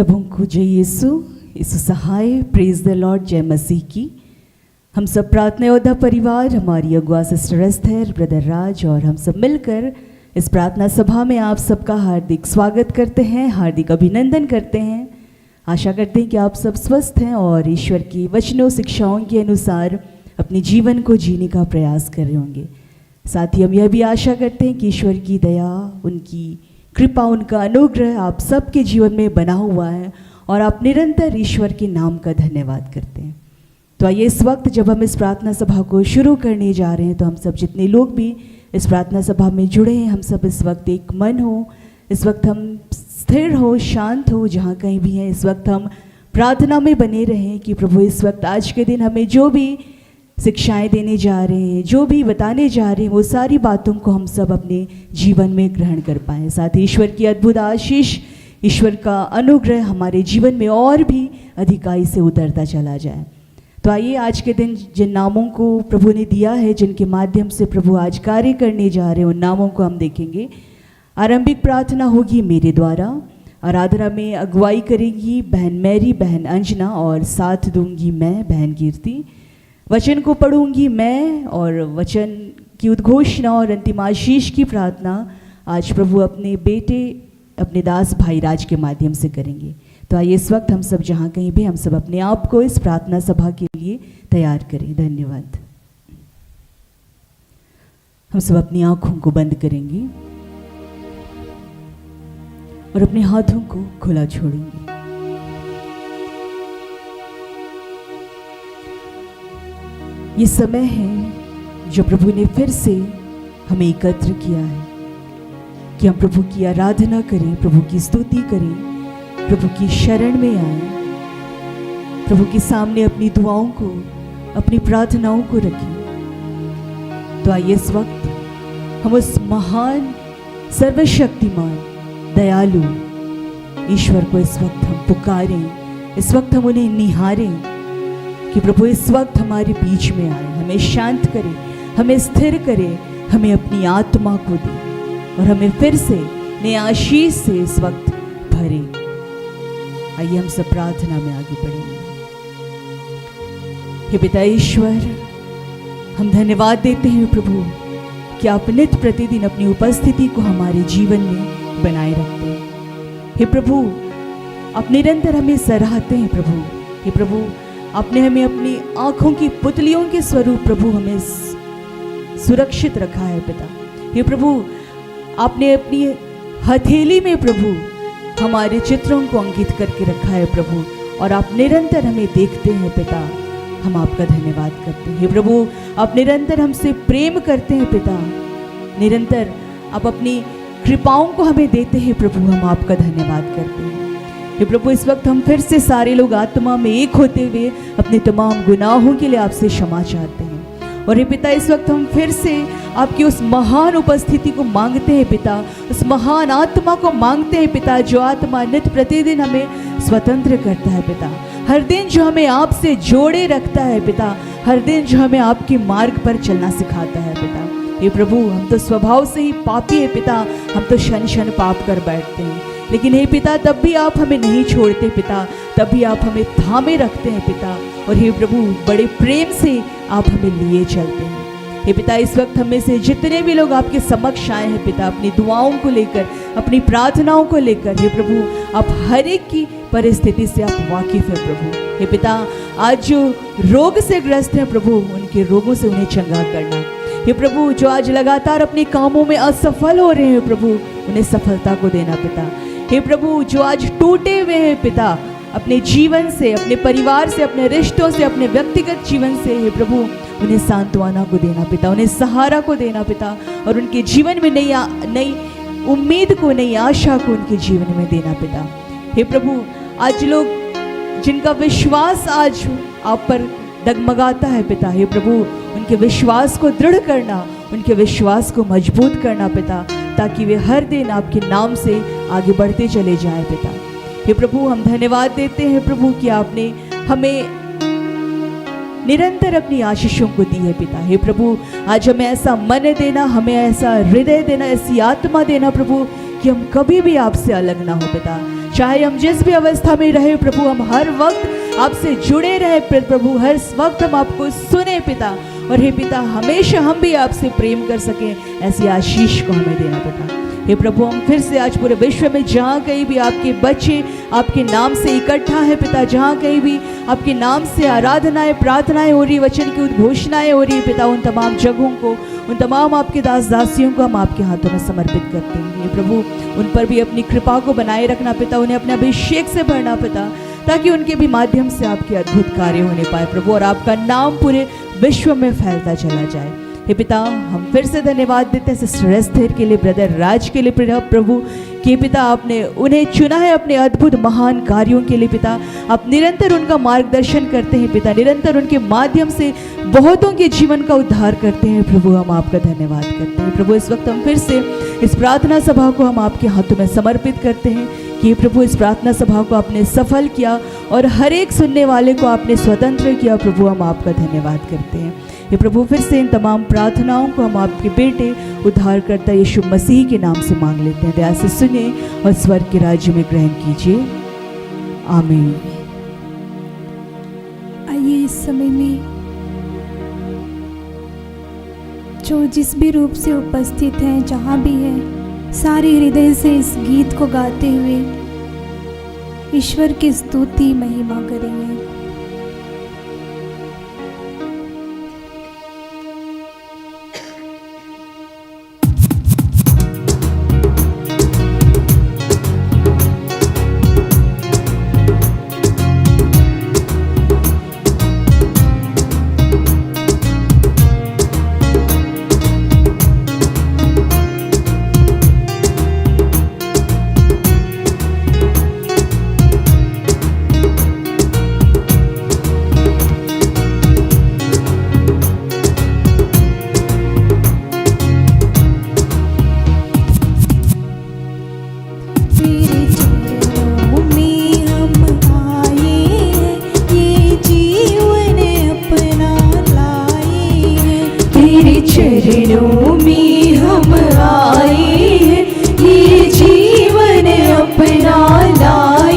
सबों को जय यीशु सहाय, प्रेज द लॉर्ड, जय मसीह की। हम सब प्रार्थना योद्धा परिवार, हमारी अगुआ सिस्टर एस्थर, ब्रदर राज और हम सब मिलकर इस प्रार्थना सभा में आप सबका हार्दिक स्वागत करते हैं, हार्दिक अभिनंदन करते हैं। आशा करते हैं कि आप सब स्वस्थ हैं और ईश्वर की वचनों शिक्षाओं के अनुसार अपने जीवन को जीने का प्रयास कर रहे होंगे। साथ ही हम यह भी आशा करते हैं कि ईश्वर की दया, उनकी कृपा, उनका अनुग्रह आप सबके जीवन में बना हुआ है और आप निरंतर ईश्वर के नाम का धन्यवाद करते हैं। तो आइए इस वक्त जब हम इस प्रार्थना सभा को शुरू करने जा रहे हैं, तो हम सब जितने लोग भी इस प्रार्थना सभा में जुड़े हैं, हम सब इस वक्त एक मन हो, इस वक्त हम स्थिर हो, शांत हो, जहाँ कहीं भी हैं इस वक्त हम प्रार्थना में बने रहें कि प्रभु इस वक्त आज के दिन हमें जो भी शिक्षाएं देने जा रहे हैं, जो भी बताने जा रहे हैं, वो सारी बातों को हम सब अपने जीवन में ग्रहण कर पाएँ। साथ ही ईश्वर की अद्भुत आशीष, ईश्वर का अनुग्रह हमारे जीवन में और भी अधिकाई से उतरता चला जाए। तो आइए आज के दिन जिन नामों को प्रभु ने दिया है, जिनके माध्यम से प्रभु आज कार्य करने जा रहे हैं, उन नामों को हम देखेंगे। आरंभिक प्रार्थना होगी मेरे द्वारा, आराधना में अगुवाई करेगी बहन मैरी, बहन अंजना और साथ दूंगी मैं, बहन कीर्ति। वचन को पढ़ूंगी मैं और वचन की उद्घोषणा और अंतिम आशीष की प्रार्थना आज प्रभु अपने बेटे, अपने दास भाई राज के माध्यम से करेंगे। तो आइए इस वक्त हम सब जहाँ कहीं भी हम सब अपने आप को इस प्रार्थना सभा के लिए तैयार करें। धन्यवाद। हम सब अपनी आंखों को बंद करेंगे और अपने हाथों को खुला छोड़ेंगे। ये समय है जो प्रभु ने फिर से हमें एकत्र किया है कि हम प्रभु की आराधना करें, प्रभु की स्तुति करें, प्रभु की शरण में आए, प्रभु के सामने अपनी दुआओं को, अपनी प्रार्थनाओं को रखें। तो आइए इस वक्त हम उस महान, सर्वशक्तिमान, दयालु ईश्वर को इस वक्त हम पुकारें, इस वक्त हम उन्हें निहारें कि प्रभु इस वक्त हमारे बीच में आए, हमें शांत करे, हमें स्थिर करे, हमें अपनी आत्मा को दे और हमें फिर से नए आशीष से इस वक्त भरे। आइए हम सब प्रार्थना में आगे बढ़ेंगे। हे पिता ईश्वर, हम धन्यवाद देते हैं प्रभु कि आप नित्य प्रतिदिन अपनी उपस्थिति को हमारे जीवन में बनाए रखते हैं। हे प्रभु, आप निरंतर हमें सराहते हैं प्रभु। हे प्रभु, आपने हमें अपनी आंखों की पुतलियों के स्वरूप प्रभु हमें सुरक्षित रखा है पिता। हे प्रभु, आपने अपनी हथेली में प्रभु हमारे चित्रों को अंकित करके रखा है प्रभु, और आप निरंतर हमें देखते हैं पिता। हम आपका धन्यवाद करते हैं। हे प्रभु, आप निरंतर हमसे प्रेम करते हैं पिता, निरंतर आप अपनी कृपाओं को हमें देते हैं प्रभु। हम आपका धन्यवाद करते हैं। हे प्रभु, इस वक्त हम फिर से सारे लोग आत्मा में एक होते हुए अपने तमाम गुनाहों के लिए आपसे क्षमा चाहते हैं। और हे पिता, इस वक्त हम फिर से आपकी उस महान उपस्थिति को मांगते हैं पिता, उस महान आत्मा को मांगते हैं पिता, जो आत्मा नित्य प्रतिदिन हमें स्वतंत्र करता है पिता, हर दिन जो हमें आपसे जोड़े रखता है पिता, हर दिन जो हमें आपके मार्ग पर चलना सिखाता है पिता। हे प्रभु, हम तो स्वभाव से ही पापी है पिता, हम तो क्षण क्षण पाप कर बैठते हैं, लेकिन हे पिता तब भी आप हमें नहीं छोड़ते पिता, तब भी आप हमें थामे रखते हैं पिता। और हे प्रभु, बड़े प्रेम से आप हमें लिए चलते हैं। हे पिता, इस वक्त हमें से जितने भी लोग आपके समक्ष आए हैं पिता, अपनी दुआओं को लेकर, अपनी प्रार्थनाओं को लेकर, हे प्रभु आप हर एक की परिस्थिति से आप वाकिफ हैं प्रभु। हे पिता, आज जो रोग से ग्रस्त हैं प्रभु, उनके रोगों से उन्हें चंगा करना। हे प्रभु, जो आज लगातार अपने कामों में असफल हो रहे हैं प्रभु, उन्हें सफलता को देना पिता। हे प्रभु, जो आज टूटे हुए हैं पिता, अपने जीवन से, अपने परिवार से, अपने रिश्तों से, अपने व्यक्तिगत जीवन से, हे प्रभु उन्हें सांत्वना को देना पिता, उन्हें सहारा को देना पिता, और उनके जीवन में नई उम्मीद को, नई आशा को उनके जीवन में देना पिता। हे प्रभु, आज लोग जिनका विश्वास आज आप पर डगमगाता है पिता, हे प्रभु उनके विश्वास को दृढ़ करना, उनके विश्वास को मजबूत करना पिता, ताकि वे हर दिन आपके नाम से आगे बढ़ते चले जाएं पिता। हे प्रभु, हम धन्यवाद देते हैं प्रभु कि आपने हमें निरंतर अपनी आशीषों को दी है पिता। हे प्रभु, आज हमें ऐसा मन देना, हमें ऐसा हृदय देना, ऐसी आत्मा देना प्रभु कि हम कभी भी आपसे अलग ना हो पिता। चाहे हम जिस भी अवस्था में रहे प्रभु, हम हर वक्त आपसे जुड़े रहे प्रभु, हर वक्त हम आपको सुने पिता, और हे पिता हमेशा हम भी आपसे प्रेम कर सकें, ऐसी आशीष को हमें देना पिता। हे प्रभु, हम फिर से आज पूरे विश्व में जहाँ कहीं भी आपके बच्चे आपके नाम से इकट्ठा है पिता, जहाँ कहीं भी आपके नाम से आराधनाएं प्रार्थनाएं हो रही, वचन की उद्घोषणाएं हो रही है पिता, उन तमाम जगहों को, उन तमाम आपके दास दासियों को हम आपके हाथों में समर्पित करते हैं। हे प्रभु, उन पर भी अपनी कृपा को बनाए रखना पिता, उन्हें अपने अभिषेक से भरना पिता, ताकि उनके भी माध्यम से आपके अद्भुत कार्य होने पाए प्रभु, और आपका नाम पूरे विश्व में फैलता चला जाए। हे पिता, हम फिर से धन्यवाद देते हैं सिस्टर एस्थर के लिए, ब्रदर राज के लिए प्रभु, कि पिता आपने उन्हें चुना है अपने अद्भुत महान कार्यों के लिए पिता। आप निरंतर उनका मार्गदर्शन करते हैं पिता, निरंतर उनके माध्यम से बहुतों के जीवन का उद्धार करते हैं प्रभु, हम आपका धन्यवाद करते हैं प्रभु। इस वक्त हम फिर से इस प्रार्थना सभा को हम आपके हाथों में समर्पित करते हैं कि प्रभु इस प्रार्थना सभा को आपने सफल किया और हर एक सुनने वाले को आपने स्वतंत्र किया प्रभु, हम आपका धन्यवाद करते हैं। ये प्रभु फिर से इन तमाम प्रार्थनाओं को हम आपके बेटे उद्धारकर्ता यीशु मसीह के नाम से मांग लेते हैं। दया से सुने और स्वर्ग के राज्य में ग्रहण कीजिए, आमीन। आइए इस समय में जो जिस भी रूप से उपस्थित हैं, जहाँ भी है, सारे हृदय से इस गीत को गाते हुए ईश्वर की स्तुति महिमा करेंगे। चरणों में हम आए हैं, ये जीवन अपना लाए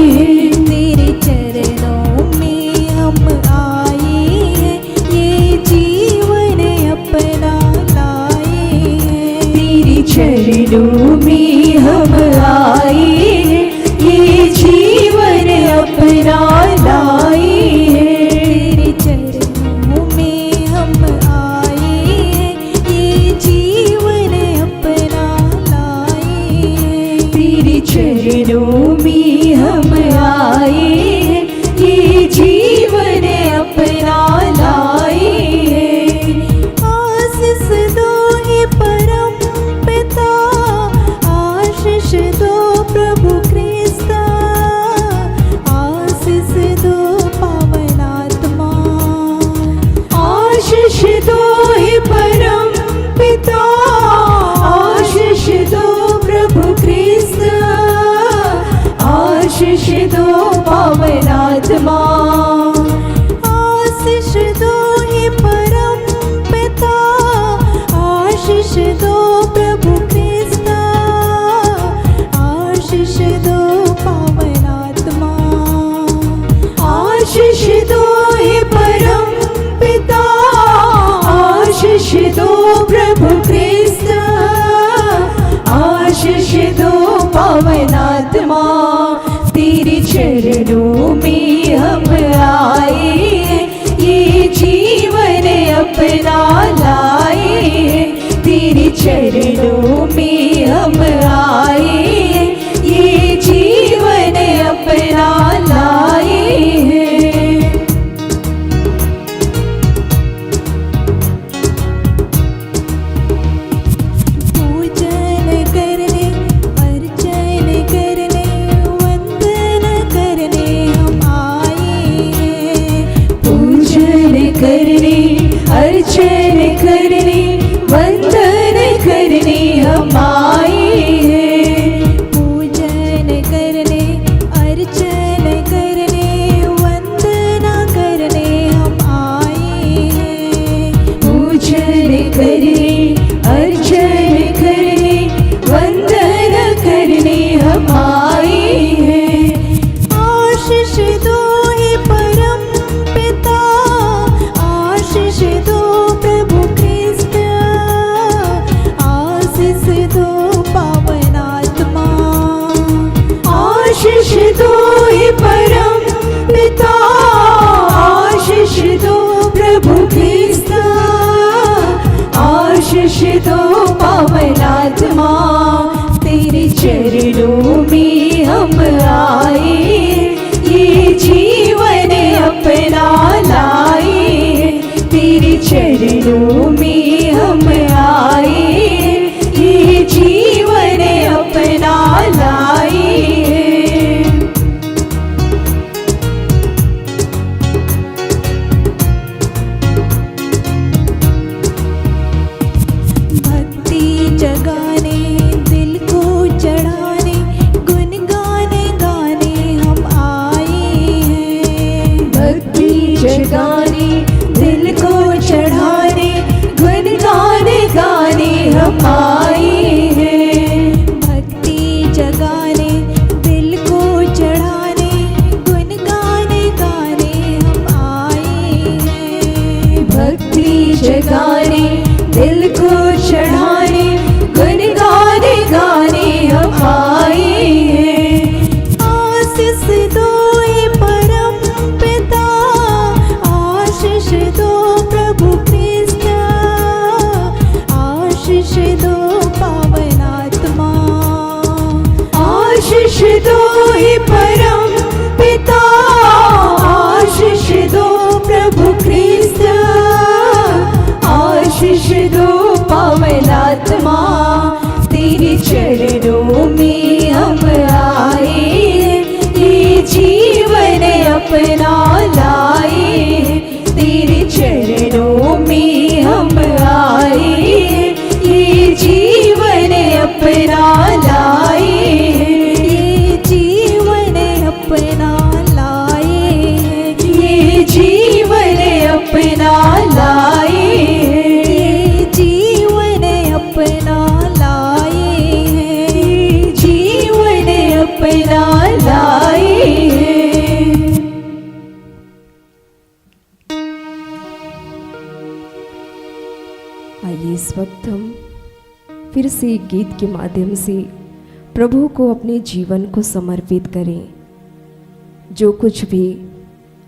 हैं। तेरे चरणों में हम आए हैं, ये जीवन अपना लाए हैं। तेरे चरणों में हम आए हैं, ये जीवन अपना लाए हैं। तेरे चरणों में हम चरणों में हम आए हैं, ये जीवन अपना लाए हैं। आशीष दो हे परम पिता, आशीष दो प्रभु क्रिस्ता, आशीष दो पावन आत्मा। आशीष दो हे परम पिता, आशीष दो प्रभु क्रिस्ता, आशीष दो पावन आत्मा। आशीष दो हे परम पिता, आशीष दो प्रभु क्रिस्ता, आशीष दो पावन आत्मा। आशीष दो हे परम पिता, आशीष दो प्रभु क्रिस्ता, आशीष दो पावन आत्मा। तेरे चरणों में हम आए हैं, ये जीवन अपना लाए हैं। तेरे चरणों में हम आए हैं, ये जीवन अपना लाए हैं। पूजन करने, अर्चन करने, वंदन करने हम चरणों में हम आए, ये जीवन अपना लाए। तेरे चरणों में हम आए, ये जीवन अपना लाए। भक्ति जगाने दिल को चढ़ाने गुन गाने गाने हम आए हैं। भक्ति जगाने दिल को चढ़ाने गुन गाने गाने हम आए हैं। भक्ति जगाने दिल को चढ़ाने गुन गाने गाने हम आए हैं। भक्ति जगाने दिल को चढ़ाने गुन गाने गाने हम आए हैं। आशीष दो हे परम पिता, आशीष दो प्रभु कृष्ण, आशीष दो पावन आत्मा। आशीष दो हे परम पिता, आशीष दो प्रभु ख्रीस्त, आशीष दो पावन आत्मा। तेरे चरणों में हम आए, ये जीवन अपना लाए। तेरे चरणों में हम आए, ये जीवन अपना लाए। ये जीवन अपना लाए, ये जीवन अपना लाए। ये जीवन अपना लाए, ये जीवन अपना लाए। आइए इस वक्त हम फिर से एक गीत के माध्यम से प्रभु को अपने जीवन को समर्पित करें। जो कुछ भी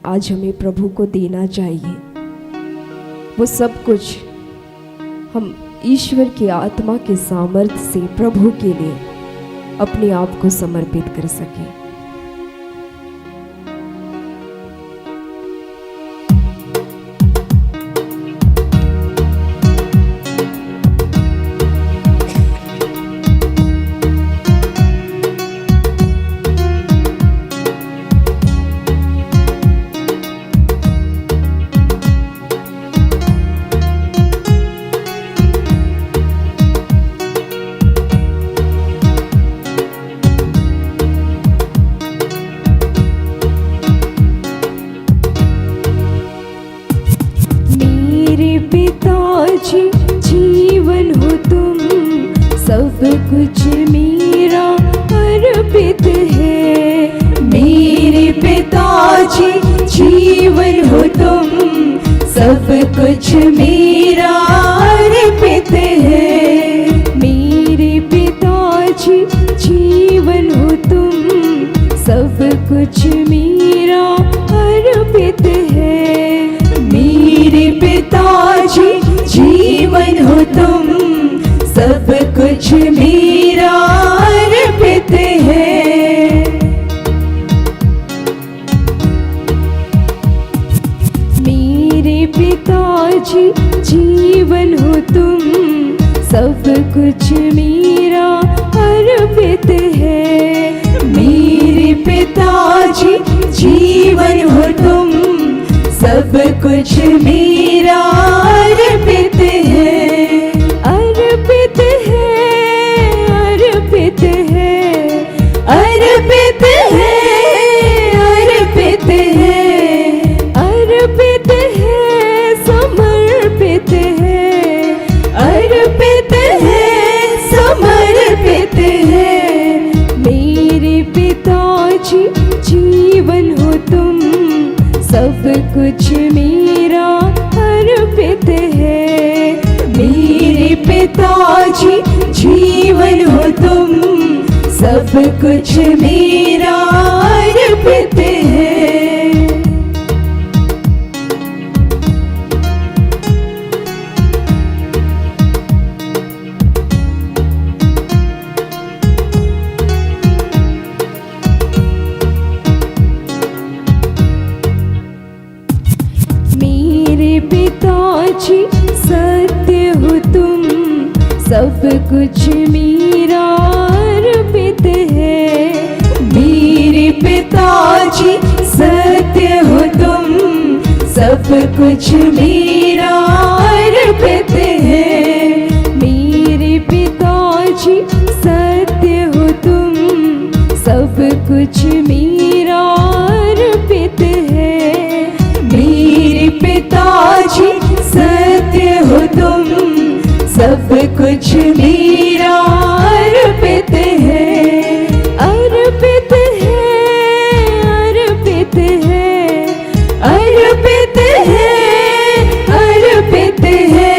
आज हमें प्रभु को देना चाहिए, वो सब कुछ हम ईश्वर की आत्मा के सामर्थ्य से प्रभु के लिए अपने आप को समर्पित कर सकें। पिताजी जीवन हो तुम, सब कुछ मेरा अर्पित है। मेरे पिताजी जीवन हो तुम, सब कुछ मेरा अर्पित है। मेरे पिताजी जीवन हो तुम, सब कुछ मेरा अर्पित है। मेरे पिताजी जीवन हो तुम, सब कुछ मेरा अर्पित है। मेरे पिताजी जीवन हो तुम, सब कुछ मेरा अर्पित है। मेरे पिताजी जीवन हो तुम, सब कुछ मेरा अर्पित है। अर्पित है, अर्पित है, अर्पित है, अर्पित है, अर्पित है, समर्पित है, अर्पित है, समर्पित है। मेरे पिताजी जीवन हो तुम, सब कुछ मेरा अर्पित है। मेरे पिताजी जीवन हो तुम, सब कुछ मेरा अर्पित है। सब कुछ मेरा अर्पित है। मेरे पिताजी सत्य हो तुम, सब कुछ मेरा अर्पित है। मेरे पिताजी सत्य हो तुम, सब कुछ मेरा अर्पित है। मेरे पिताजी सत्य हो तुम, सब कुछ मेरा अर्पित है। अर्पित है, अर्पित है, अर्पित है, अर्पित है,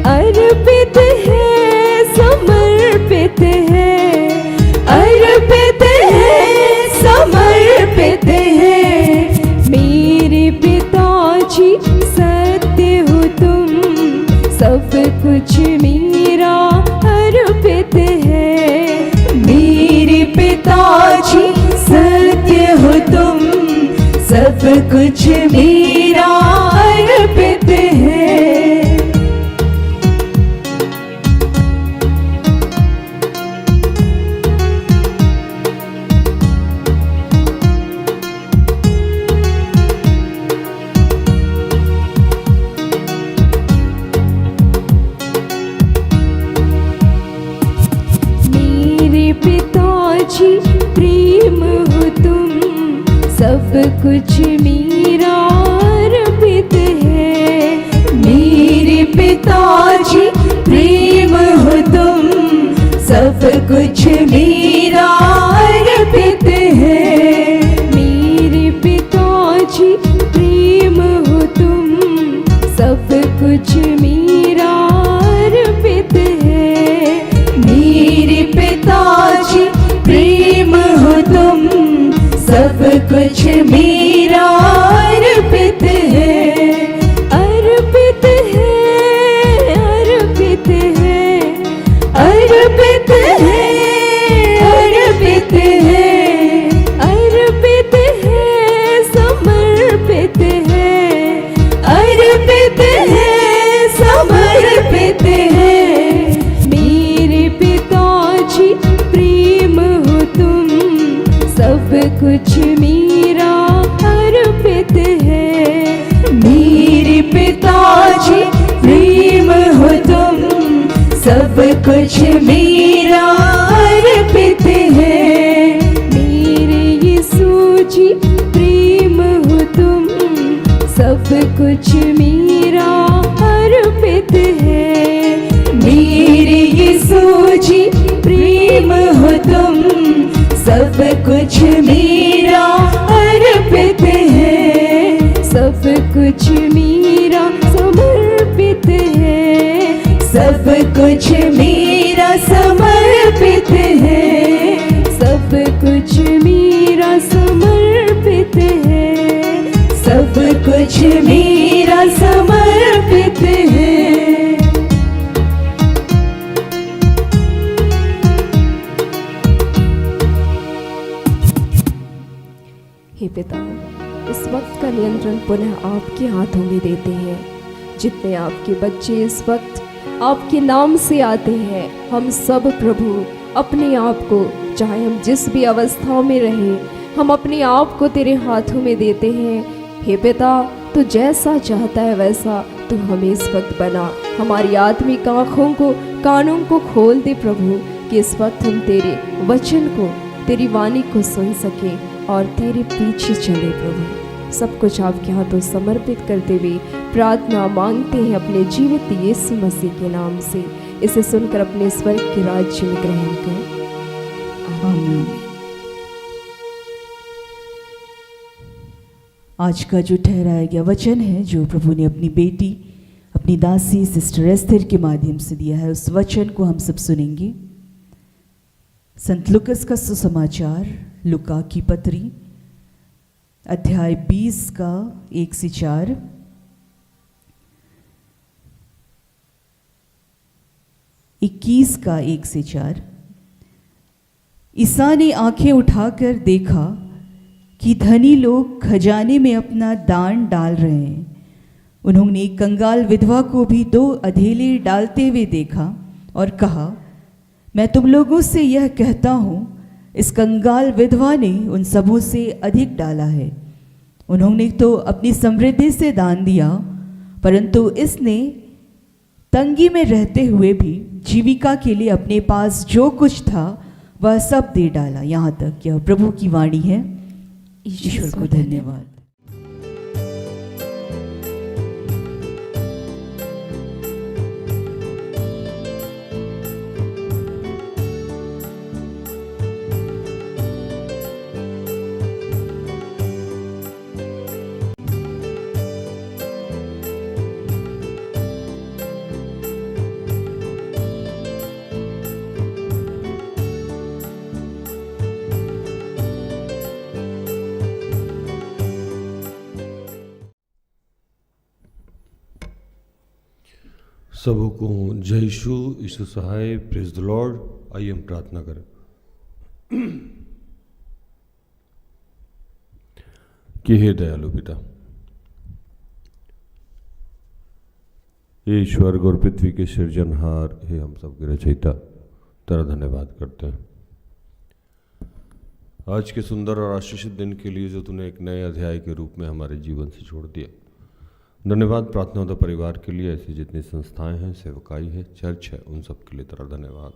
अर्पित है, समर्पित है, अर्पित है, समर्पित है। मेरे पिताजी सत्य हो तुम, सब कुछ मेरा अर्पित है। मेरे पिताजी सत्य हो तुम, सब कुछ मेरा अर्पित है। मेरे पिताजी प्रेम हो तुम, सब कुछ मेरा अर्पित है। मेरे पिताजी प्रेम हो तुम, सब कुछ मेरा अर्पित है। मेरे पिताजी प्रेम हो तुम, सब कुछ मेरा अर्पित है। मेरे पिताजी प्रेम हो तुम, सब कुछ मेरा अर्पित है। अर्पित है, अर्पित है, अर्पित है, अर्पित है, अर्पित है, समर्पित है, अर्पित है, समर्पित है। मेरे पिताजी प्रेम हो तुम, सब कुछ मेरा अर्पित है। मेरे पिताजी प्रेम हो तुम, सब कुछ मेरा अर्पित है। मेरे यीशु जी प्रेम हो तुम, सब कुछ मेरा अर्पित है। मेरे यीशु जी प्रेम हो तुम, सब कुछ मेरा अर्पित है। सब कुछ मेरा समर्पित है, सब कुछ मेरा समर्पित है, सब कुछ मेरा समर्पित है, सब कुछ मेरा समर्पित है। हे पिता, इस वक्त का नियंत्रण पुनः आपके हाथों में देते हैं। जितने आपके बच्चे इस वक्त आपके नाम से आते हैं, हम सब प्रभु अपने आप को, चाहे हम जिस भी अवस्थाओं में रहें, हम अपने आप को तेरे हाथों में देते हैं। हे पिता, तू जैसा चाहता है वैसा तू हमें इस वक्त बना। हमारी आत्मिक आँखों को, कानों को खोल दे प्रभु, कि इस वक्त हम तेरे वचन को, तेरी वाणी को सुन सकें और तेरे पीछे चले प्रभु। सब कुछ आपके हाथों समर्पित करते हुए प्रार्थना मांगते हैं अपने जीवित यीशु मसीह के नाम से। इसे सुनकर अपने स्वर्ग के राज्य में ग्रहण करें। आमीन। आज का जो ठहराया गया वचन है, जो प्रभु ने अपनी बेटी, अपनी दासी सिस्टर एस्थर के माध्यम से दिया है, उस वचन को हम सब सुनेंगे। संत लुकस का सुसमाचार, लुका की पत्री, अध्याय 20 का 1 से 4, 21 का 1 से 4। ईसा ने आंखें उठाकर देखा कि धनी लोग खजाने में अपना दान डाल रहे हैं। उन्होंने एक कंगाल विधवा को भी 2 अधेले डालते हुए देखा और कहा, मैं तुम लोगों से यह कहता हूँ, इस कंगाल विधवा ने उन सबों से अधिक डाला है। उन्होंने तो अपनी समृद्धि से दान दिया, परंतु इसने तंगी में रहते हुए भी जीविका के लिए अपने पास जो कुछ था वह सब दे डाला। यहाँ तक यह प्रभु की वाणी है। ईश्वर को धन्यवाद। सबको जय यीशु सहाय, प्रेज द लॉर्ड। आइए हम प्रार्थना करें। कि हे दयालु पिता, हे स्वर्ग और पृथ्वी के सृजनहार, हे हम सबके रचयिता, तेरा धन्यवाद करते हैं आज के सुंदर और आशीषित दिन के लिए जो तूने एक नए अध्याय के रूप में हमारे जीवन से छोड़ दिया। धन्यवाद प्रार्थना होता परिवार के लिए, ऐसी जितनी संस्थाएं हैं, सेवकाई है, चर्च है, उन सब के लिए तेरा धन्यवाद।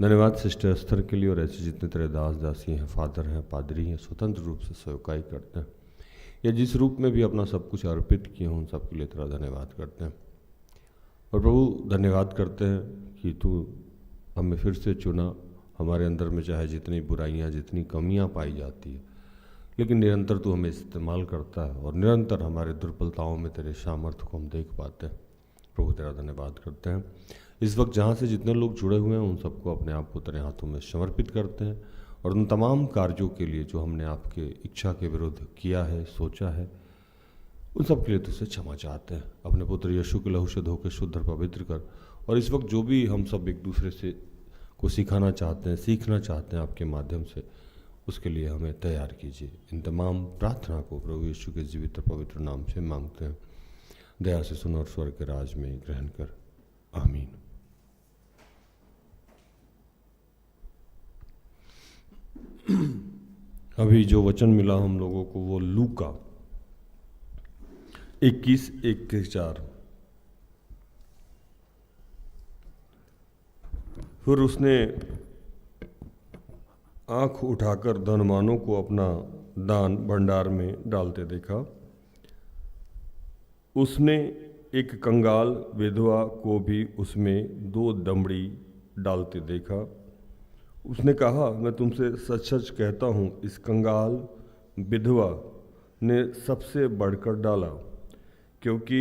धन्यवाद सिस्टर अस्थर के लिए और ऐसे जितने तेरे दास दासी हैं, फादर हैं, पादरी हैं, स्वतंत्र रूप से सेवकाई करते हैं या जिस रूप में भी अपना सब कुछ अर्पित किए हों, उन सब के लिए तेरा धन्यवाद करते हैं। और प्रभु धन्यवाद करते हैं कि तू हमें फिर से चुना। हमारे अंदर में चाहे जितनी बुराइयाँ, जितनी कमियाँ पाई जाती है, लेकिन निरंतर तू हमें इस्तेमाल करता है और निरंतर हमारे दुर्बलताओं में तेरे सामर्थ्य को हम देख पाते हैं। प्रभु तेरा धन्यवाद करते हैं। इस वक्त जहाँ से जितने लोग जुड़े हुए हैं, उन सबको अपने आप को तेरे हाथों में समर्पित करते हैं और उन तमाम कार्यों के लिए जो हमने आपके इच्छा के विरुद्ध किया है, सोचा है, उन सब के लिए तुझसे क्षमा चाहते हैं। अपने पुत्र यीशु के लहू से धोकर शुद्ध और पवित्र कर। और इस वक्त जो भी हम सब एक दूसरे से को सिखाना चाहते हैं, सीखना चाहते हैं आपके माध्यम से, उसके लिए हमें तैयार कीजिए। इन तमाम प्रार्थना को प्रभु यीशु के जीवित और पवित्र नाम से मांगते हैं। दया से सुन और स्वर्ग के राज में ग्रहण कर। आमीन। अभी जो वचन मिला हम लोगों को वो लूका 21:1-4। फिर उसने आंख उठाकर धनवानों को अपना दान भंडार में डालते देखा। उसने एक कंगाल विधवा को भी उसमें 2 दमड़ी डालते देखा। उसने कहा, मैं तुमसे सच सच कहता हूँ, इस कंगाल विधवा ने सबसे बढ़कर डाला, क्योंकि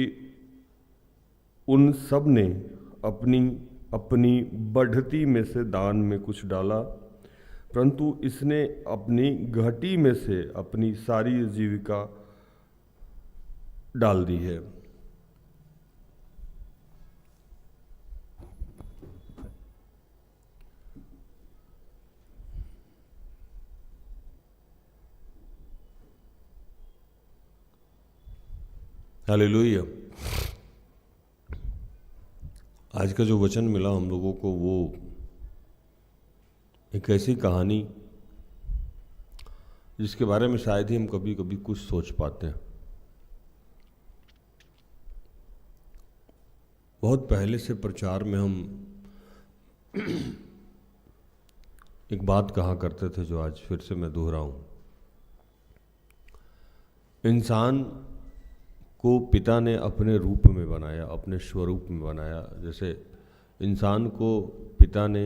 उन सब ने अपनी अपनी बढ़ती में से दान में कुछ डाला, परंतु इसने अपनी घटी में से अपनी सारी जीविका डाल दी है। हालेलुया। आज का जो वचन मिला हम लोगों को, वो एक ऐसी कहानी जिसके बारे में शायद ही हम कभी कभी कुछ सोच पाते हैं। बहुत पहले से प्रचार में हम एक बात कहा करते थे, जो आज फिर से मैं दोहराऊं। इंसान को पिता ने अपने रूप में बनाया, अपने स्वरूप में बनाया। जैसे इंसान को पिता ने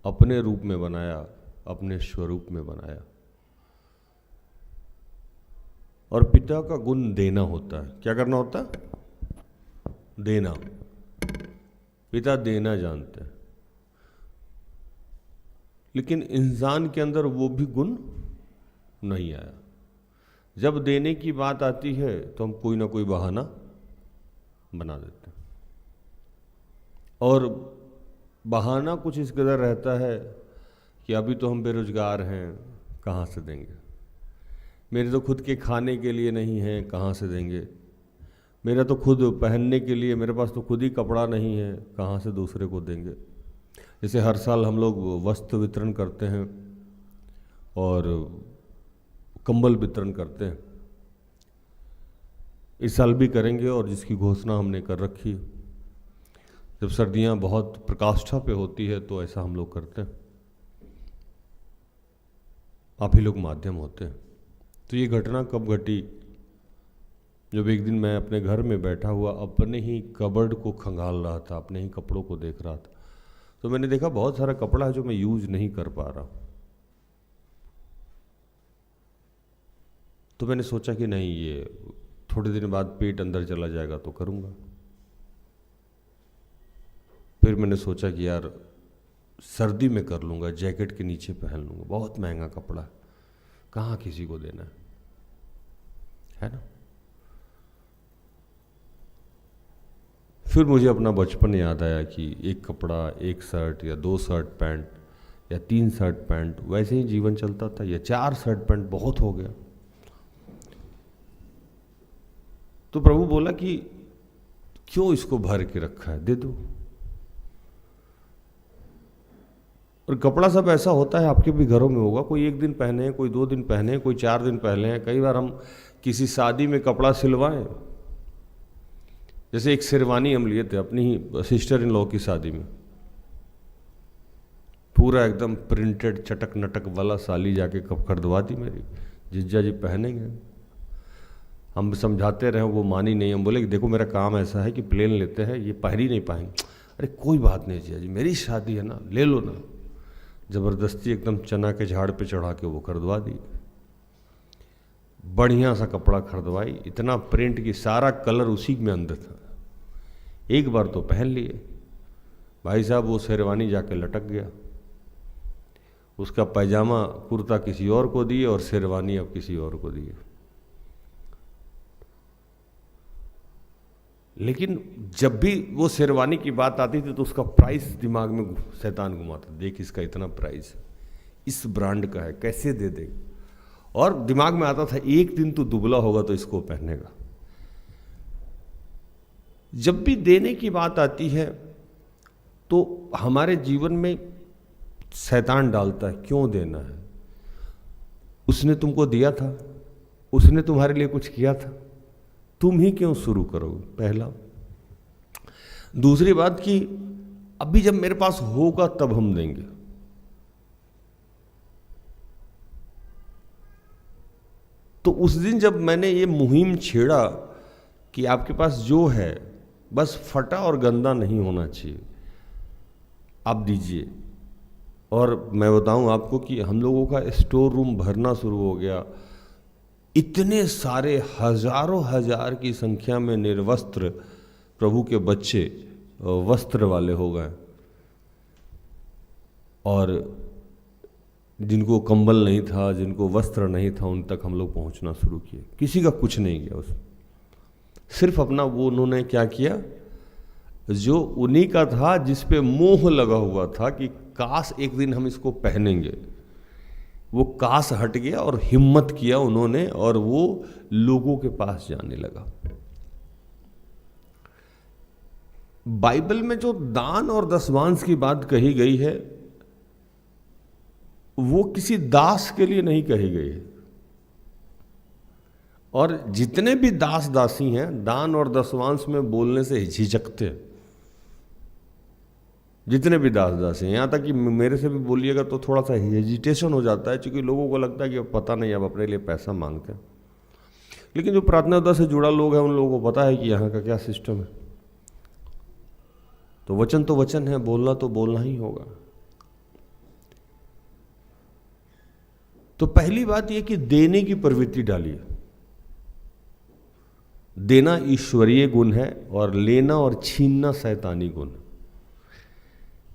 अपने रूप में बनाया, अपने स्वरूप में बनाया। और पिता का गुण देना होता है। क्या करना होता है? देना। पिता देना जानते हैं, लेकिन इंसान के अंदर वो भी गुण नहीं आया। जब देने की बात आती है तो हम कोई ना कोई बहाना बना देते हैं, और बहाना कुछ इस कदर रहता है कि अभी तो हम बेरोजगार हैं, कहाँ से देंगे? मेरे तो खुद के खाने के लिए नहीं है, कहाँ से देंगे? मेरा तो खुद पहनने के लिए मेरे पास तो खुद ही कपड़ा नहीं है, कहाँ से दूसरे को देंगे। जैसे हर साल हम लोग वस्त्र वितरण करते हैं और कंबल वितरण करते हैं, इस साल भी करेंगे और जिसकी घोषणा हमने कर रखी है। जब सर्दियाँ बहुत प्रकाष्ठा पे होती है तो ऐसा हम लोग करते हैं, आप ही लोग माध्यम होते हैं। तो ये घटना कब घटी? जब एक दिन मैं अपने घर में बैठा हुआ अपने ही कबर्ड को खंगाल रहा था, अपने ही कपड़ों को देख रहा था, तो मैंने देखा बहुत सारा कपड़ा है जो मैं यूज नहीं कर पा रहा। तो मैंने सोचा कि नहीं, ये थोड़े दिन बाद पेट अंदर चला जाएगा तो करूँगा। फिर मैंने सोचा कि यार सर्दी में कर लूँगा, जैकेट के नीचे पहन लूँगा, बहुत महंगा कपड़ा है, कहाँ किसी को देना है ना। फिर मुझे अपना बचपन याद आया कि एक कपड़ा, एक शर्ट या 2 शर्ट पैंट या 3 शर्ट पैंट, वैसे ही जीवन चलता था, या 4 शर्ट पैंट बहुत हो गया। तो प्रभु बोला कि क्यों इसको भर के रखा है, दे दो। और कपड़ा सब ऐसा होता है, आपके भी घरों में होगा, कोई 1 दिन पहने, कोई 2 दिन पहने, कोई 4 दिन पहले हैं। कई बार हम किसी शादी में कपड़ा सिलवाएं, जैसे एक शेरवानी हम लिए थे अपनी ही सिस्टर इन लॉ की शादी में, पूरा एकदम प्रिंटेड चटक नटक वाला साली जाके कब खरीदवा दी मेरी, जीजा जी पहनेंगे। हम समझाते रहे, वो मानी नहीं। हम बोले कि देखो मेरा काम ऐसा है कि प्लेन लेते हैं, ये पहन ही नहीं पाएंगे। अरे कोई बात नहीं जीजा जी, मेरी शादी है ना, ले लो ना। ज़बरदस्ती एकदम चना के झाड़ पे चढ़ा के वो खरीदवा दी। बढ़िया सा कपड़ा खरीदवाई, इतना प्रिंट की सारा कलर उसी में अंदर था। एक बार तो पहन लिए, भाई साहब वो शेरवानी जाके लटक गया। उसका पैजामा कुर्ता किसी और को दिए और शेरवानी अब किसी और को दिए। लेकिन जब भी वो शेरवानी की बात आती थी तो उसका प्राइस दिमाग में शैतान घुमाता, देख इसका इतना प्राइस है, इस ब्रांड का है, कैसे दे देगा। और दिमाग में आता था एक दिन तो दुबला होगा तो इसको पहनेगा। जब भी देने की बात आती है तो हमारे जीवन में शैतान डालता है, क्यों देना है, उसने तुमको दिया था, उसने तुम्हारे लिए कुछ किया था, तुम ही क्यों शुरू करोगे, पहला। दूसरी बात कि अभी जब मेरे पास होगा तब हम देंगे। तो उस दिन जब मैंने ये मुहिम छेड़ा कि आपके पास जो है बस फटा और गंदा नहीं होना चाहिए, आप दीजिए। और मैं बताऊं आपको कि हम लोगों का स्टोर रूम भरना शुरू हो गया। इतने सारे हजारों हजार की संख्या में निर्वस्त्र प्रभु के बच्चे वस्त्र वाले हो गए, और जिनको कंबल नहीं था, जिनको वस्त्र नहीं था, उन तक हम लोग पहुंचना शुरू किए। किसी का कुछ नहीं गया उसमें, सिर्फ अपना वो उन्होंने क्या किया, जो उन्हीं का था, जिस पे मोह लगा हुआ था कि काश एक दिन हम इसको पहनेंगे, वो काश हट गया और हिम्मत किया उन्होंने, और वो लोगों के पास जाने लगा। बाइबल में जो दान और दशमांश की बात कही गई है वो किसी दास के लिए नहीं कही गई है। और जितने भी दास दासी हैं दान और दशमांश में बोलने से झिझकते हैं, जितने भी दास दासी हैं, यहाँ तक कि मेरे से भी बोलिएगा तो थोड़ा सा हेजिटेशन हो जाता है, क्योंकि लोगों को लगता है कि अब पता नहीं, अब अपने लिए पैसा मांगते हैं। लेकिन जो प्रार्थना योद्धा से जुड़ा लोग हैं उन लोगों को पता है कि यहाँ का क्या सिस्टम है। तो वचन है, बोलना तो बोलना ही होगा। तो पहली बात यह कि देने की प्रवृत्ति डालिए। देना ईश्वरीय गुण है और लेना और छीनना शैतानी गुण है।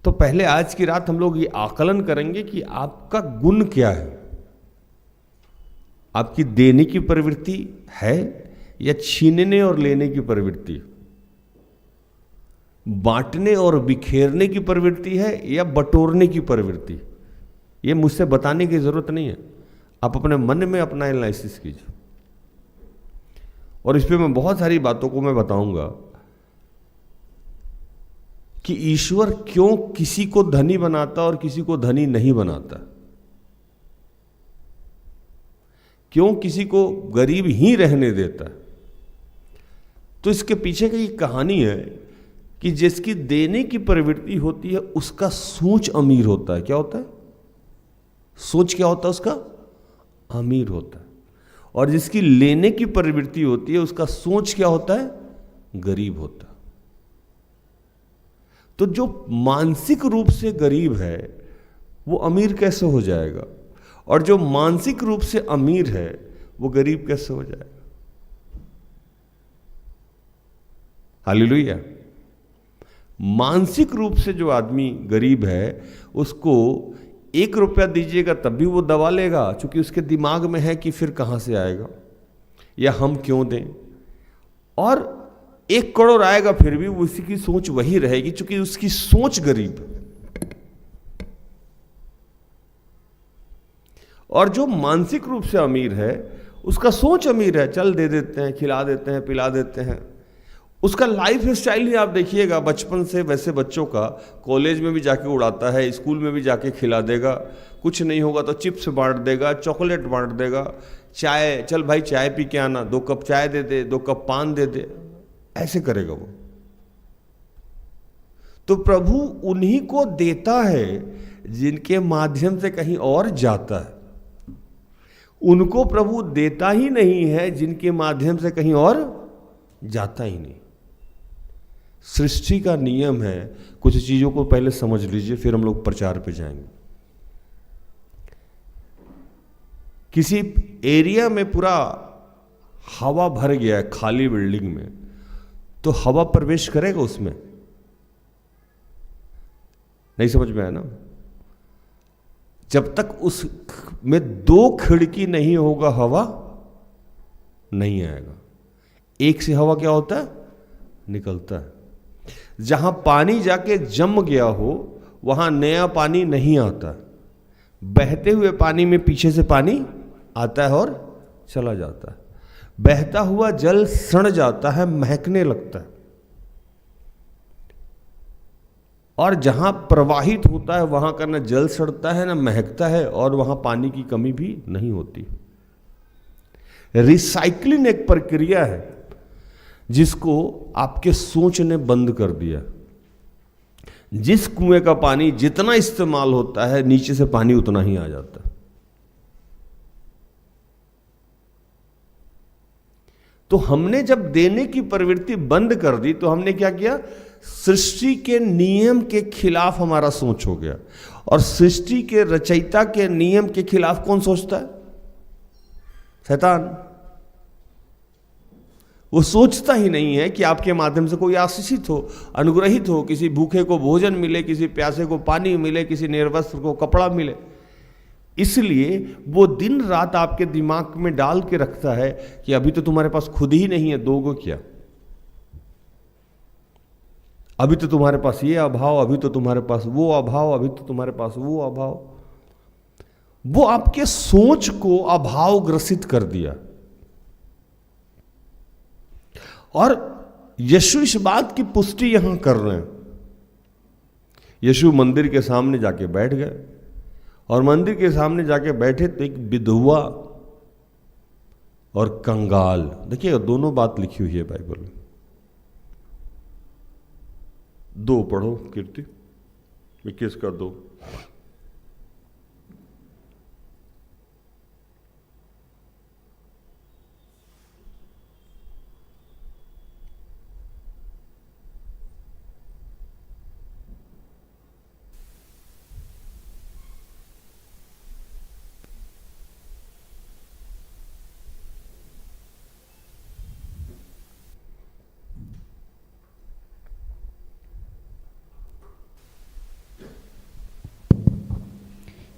तो पहले आज की रात हम लोग ये आकलन करेंगे कि आपका गुण क्या है। आपकी देने की प्रवृत्ति है या छीनने और लेने की प्रवृत्ति, बांटने और बिखेरने की प्रवृत्ति है या बटोरने की प्रवृत्ति। ये मुझसे बताने की जरूरत नहीं है, आप अपने मन में अपना एनालिसिस कीजिए। और इस पे मैं बहुत सारी बातों को मैं बताऊंगा कि ईश्वर क्यों किसी को धनी बनाता और किसी को धनी नहीं बनाता, क्यों किसी को गरीब ही रहने देता। तो इसके पीछे की कहानी है कि जिसकी देने की प्रवृत्ति होती है उसका सोच अमीर होता है। क्या होता है? सोच क्या होता है उसका? अमीर होता है। और जिसकी लेने की प्रवृत्ति होती है उसका सोच क्या होता है? गरीब होता है। तो जो मानसिक रूप से गरीब है वो अमीर कैसे हो जाएगा, और जो मानसिक रूप से अमीर है वो गरीब कैसे हो जाएगा? हालेलुया। मानसिक रूप से जो आदमी गरीब है उसको 1 रुपया दीजिएगा तब भी वो दबा लेगा, क्योंकि उसके दिमाग में है कि फिर कहाँ से आएगा या हम क्यों दें। और 1 करोड़ आएगा फिर भी उसी की सोच वही रहेगी, क्योंकि उसकी सोच गरीब है। और जो मानसिक रूप से अमीर है उसका सोच अमीर है, चल दे देते हैं, खिला देते हैं, पिला देते हैं। उसका लाइफ स्टाइल ही आप देखिएगा, बचपन से वैसे बच्चों का कॉलेज में भी जाके उड़ाता है, स्कूल में भी जाके खिला देगा, कुछ नहीं होगा तो चिप्स बांट देगा, चॉकलेट बांट देगा, चाय, चल भाई चाय पी के आना, 2 कप चाय दे दे, 2 कप पान दे दे, ऐसे करेगा वो। तो प्रभु उन्हीं को देता है जिनके माध्यम से कहीं और जाता है। उनको प्रभु देता ही नहीं है जिनके माध्यम से कहीं और जाता ही नहीं। सृष्टि का नियम है। कुछ चीजों को पहले समझ लीजिए, फिर हम लोग प्रचार पे जाएंगे। किसी एरिया में पूरा हवा भर गया है खाली बिल्डिंग में, तो हवा प्रवेश करेगा उसमें? नहीं समझ में आया ना? जब तक उसमें 2 खिड़की नहीं होगा हवा नहीं आएगा। एक से हवा क्या होता है? निकलता है। जहां पानी जाके जम गया हो वहां नया पानी नहीं आता। बहते हुए पानी में पीछे से पानी आता है और चला जाता है। बहता हुआ जल सड़ जाता है, महकने लगता है। और जहां प्रवाहित होता है वहां का न जल सड़ता है न महकता है, और वहां पानी की कमी भी नहीं होती। रिसाइकलिंग एक प्रक्रिया है जिसको आपके सोच ने बंद कर दिया। जिस कुएं का पानी जितना इस्तेमाल होता है नीचे से पानी उतना ही आ जाता है। तो हमने जब देने की प्रवृत्ति बंद कर दी तो हमने क्या किया? सृष्टि के नियम के खिलाफ हमारा सोच हो गया। और सृष्टि के रचयिता के नियम के खिलाफ कौन सोचता है? शैतान। वो सोचता ही नहीं है कि आपके माध्यम से कोई आशीषित हो, अनुग्रहित हो, किसी भूखे को भोजन मिले, किसी प्यासे को पानी मिले, किसी निर्वस्त्र को कपड़ा मिले। इसलिए वो दिन रात आपके दिमाग में डाल के रखता है कि अभी तो तुम्हारे पास खुद ही नहीं है, दोगे क्या? अभी तो तुम्हारे पास ये अभाव, अभी तो तुम्हारे पास वो अभाव, अभी तो तुम्हारे पास वो अभाव। वो आपके सोच को अभाव ग्रसित कर दिया। और यीशु इस बात की पुष्टि यहां कर रहे हैं। यीशु मंदिर के सामने जाके बैठ गए, और मंदिर के सामने जाके बैठे तो एक विधवा और कंगाल, देखिए दोनों बात लिखी हुई है बाइबल में। 2 पढ़ो कीर्ति, 21 का 2।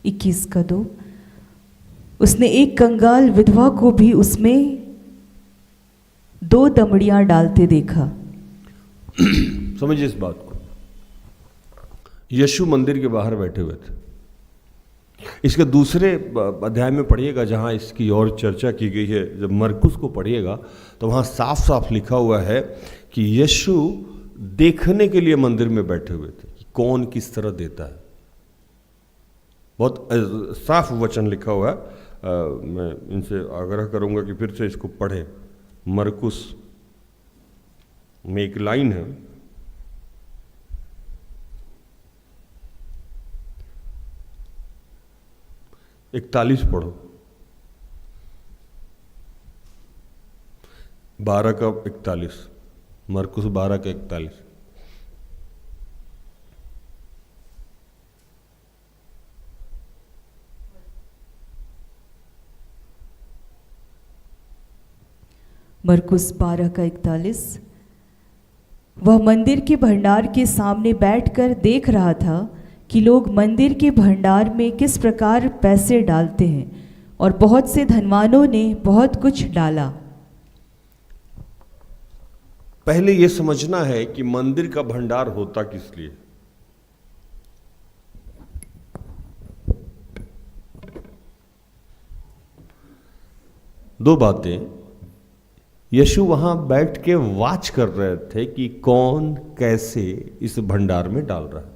इक्कीस का 2। उसने एक कंगाल विधवा को भी उसमें 2 दमड़ियां डालते देखा। समझिए इस बात को। यीशु मंदिर के बाहर बैठे हुए थे। इसके दूसरे अध्याय में पढ़िएगा जहाँ इसकी और चर्चा की गई है, जब मरकुस को पढ़िएगा तो वहाँ साफ साफ लिखा हुआ है कि यीशु देखने के लिए मंदिर में बैठे हुए थे कि कौन किस तरह देता है। बहुत साफ वचन लिखा हुआ है। मैं इनसे आग्रह करूंगा कि फिर से इसको पढ़ें। मरकुस में एक लाइन है, इकतालीस पढ़ो, 12 का 41, मरकुस 12 का 41। मरकुस 12 का 41। वह मंदिर के भंडार के सामने बैठकर देख रहा था कि लोग मंदिर के भंडार में किस प्रकार पैसे डालते हैं, और बहुत से धनवानों ने बहुत कुछ डाला। पहले यह समझना है कि मंदिर का भंडार होता किस लिए। दो बातें। यीशु वहां बैठ के वाच कर रहे थे कि कौन कैसे इस भंडार में डाल रहा है।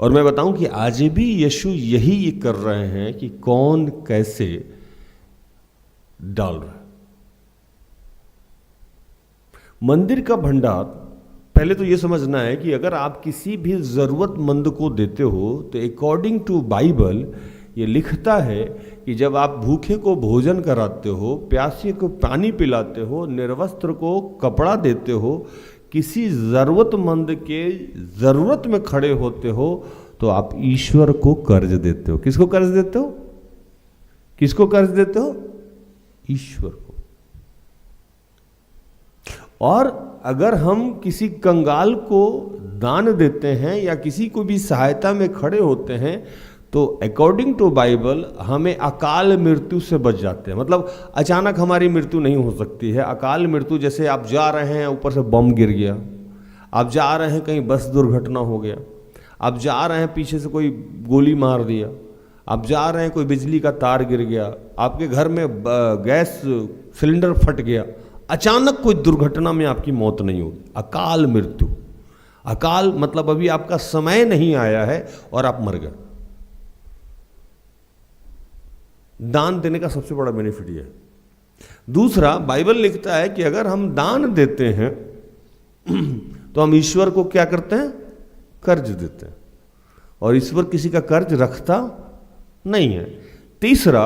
और मैं बताऊं कि आज भी यीशु यही कर रहे हैं कि कौन कैसे डाल रहा है। मंदिर का भंडार, पहले तो यह समझना है कि अगर आप किसी भी जरूरतमंद को देते हो तो अकॉर्डिंग टू बाइबल ये लिखता है कि जब आप भूखे को भोजन कराते हो, प्यासे को पानी पिलाते हो, निर्वस्त्र को कपड़ा देते हो, किसी जरूरतमंद के जरूरत में खड़े होते हो, तो आप ईश्वर को कर्ज देते हो। किसको कर्ज देते हो? किसको कर्ज देते हो? ईश्वर को। और अगर हम किसी कंगाल को दान देते हैं या किसी को भी सहायता में खड़े होते हैं तो अकॉर्डिंग टू बाइबल हमें अकाल मृत्यु से बच जाते हैं। मतलब अचानक हमारी मृत्यु नहीं हो सकती है। अकाल मृत्यु जैसे आप जा रहे हैं, ऊपर से बम गिर गया, आप जा रहे हैं कहीं बस दुर्घटना हो गया, आप जा रहे हैं पीछे से कोई गोली मार दिया, आप जा रहे हैं कोई बिजली का तार गिर गया, आपके घर में गैस सिलेंडर फट गया, अचानक कोई दुर्घटना में आपकी मौत नहीं होगी। अकाल मृत्यु। अकाल मतलब अभी आपका समय नहीं आया है और आप मर गए। दान देने का सबसे बड़ा बेनिफिट यह है। दूसरा, बाइबल लिखता है कि अगर हम दान देते हैं तो हम ईश्वर को क्या करते हैं? कर्ज देते हैं, और ईश्वर किसी का कर्ज रखता नहीं है। तीसरा,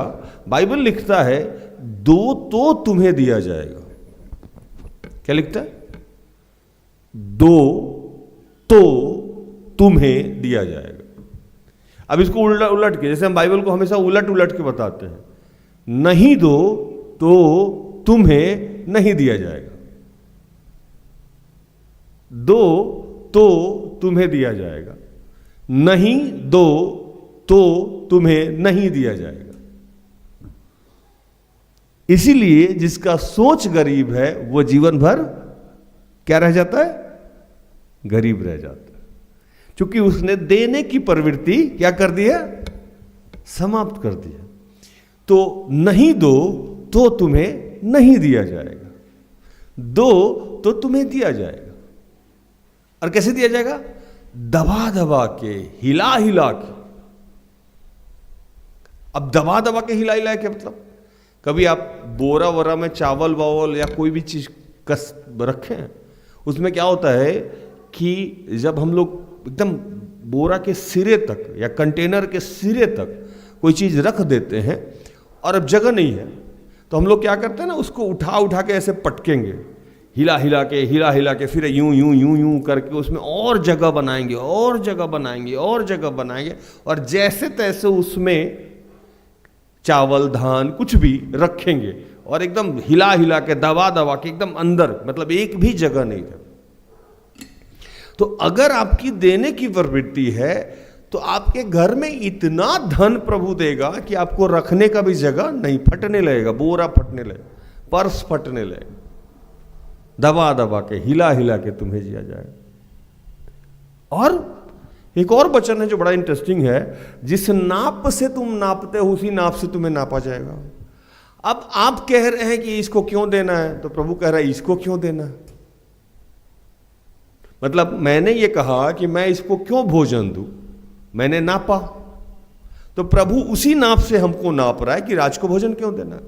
बाइबल लिखता है दो तो तुम्हें दिया जाएगा। क्या लिखता है? दो तो तुम्हें दिया जाएगा। अब इसको उलट के, जैसे हम बाइबल को हमेशा उलट के बताते हैं, नहीं दो तो तुम्हें नहीं दिया जाएगा, दो तो तुम्हें दिया जाएगा, नहीं दो तो तुम्हें नहीं दिया जाएगा। इसीलिए जिसका सोच गरीब है वो जीवन भर क्या रह जाता है? गरीब रह जाता है, क्योंकि उसने देने की प्रवृत्ति क्या कर दी है? समाप्त कर दी है। तो नहीं दो तो तुम्हें नहीं दिया जाएगा, दो तो तुम्हें दिया जाएगा। और कैसे दिया जाएगा? दबा दबा के, हिला हिला के। अब दबा दबा के, हिला हिला के मतलब कभी आप बोरा वोरा में चावल वावल या कोई भी चीज कस रखे हैं, उसमें क्या होता है कि जब हम लोग एकदम बोरा के सिरे तक या कंटेनर के सिरे तक कोई चीज़ रख देते हैं और अब जगह नहीं है, तो हम लोग क्या करते हैं ना, उसको उठा के ऐसे पटकेंगे, हिला हिला के फिर यूं करके उसमें और जगह बनाएंगे और जगह बनाएंगे, और जैसे तैसे उसमें चावल धान कुछ भी रखेंगे और एकदम हिला के दबा के एकदम अंदर, मतलब एक भी जगह नहीं है। तो अगर आपकी देने की प्रवृत्ति है तो आपके घर में इतना धन प्रभु देगा कि आपको रखने का भी जगह नहीं, फटने लगेगा, बोरा फटने लगेगा, पर्स फटने लगेगा। दबा के, हिला के तुम्हें दिया जाएगा। और एक और वचन है जो बड़ा इंटरेस्टिंग है, जिस नाप से तुम नापते हो उसी नाप से तुम्हें नापा जाएगा। अब आप कह रहे हैं कि इसको क्यों देना है, तो प्रभु कह रहा है इसको क्यों देना है। मतलब मैंने ये कहा कि मैं इसको क्यों भोजन दूं, मैंने नापा, तो प्रभु उसी नाप से हमको नाप रहा है कि राज को भोजन क्यों देना है।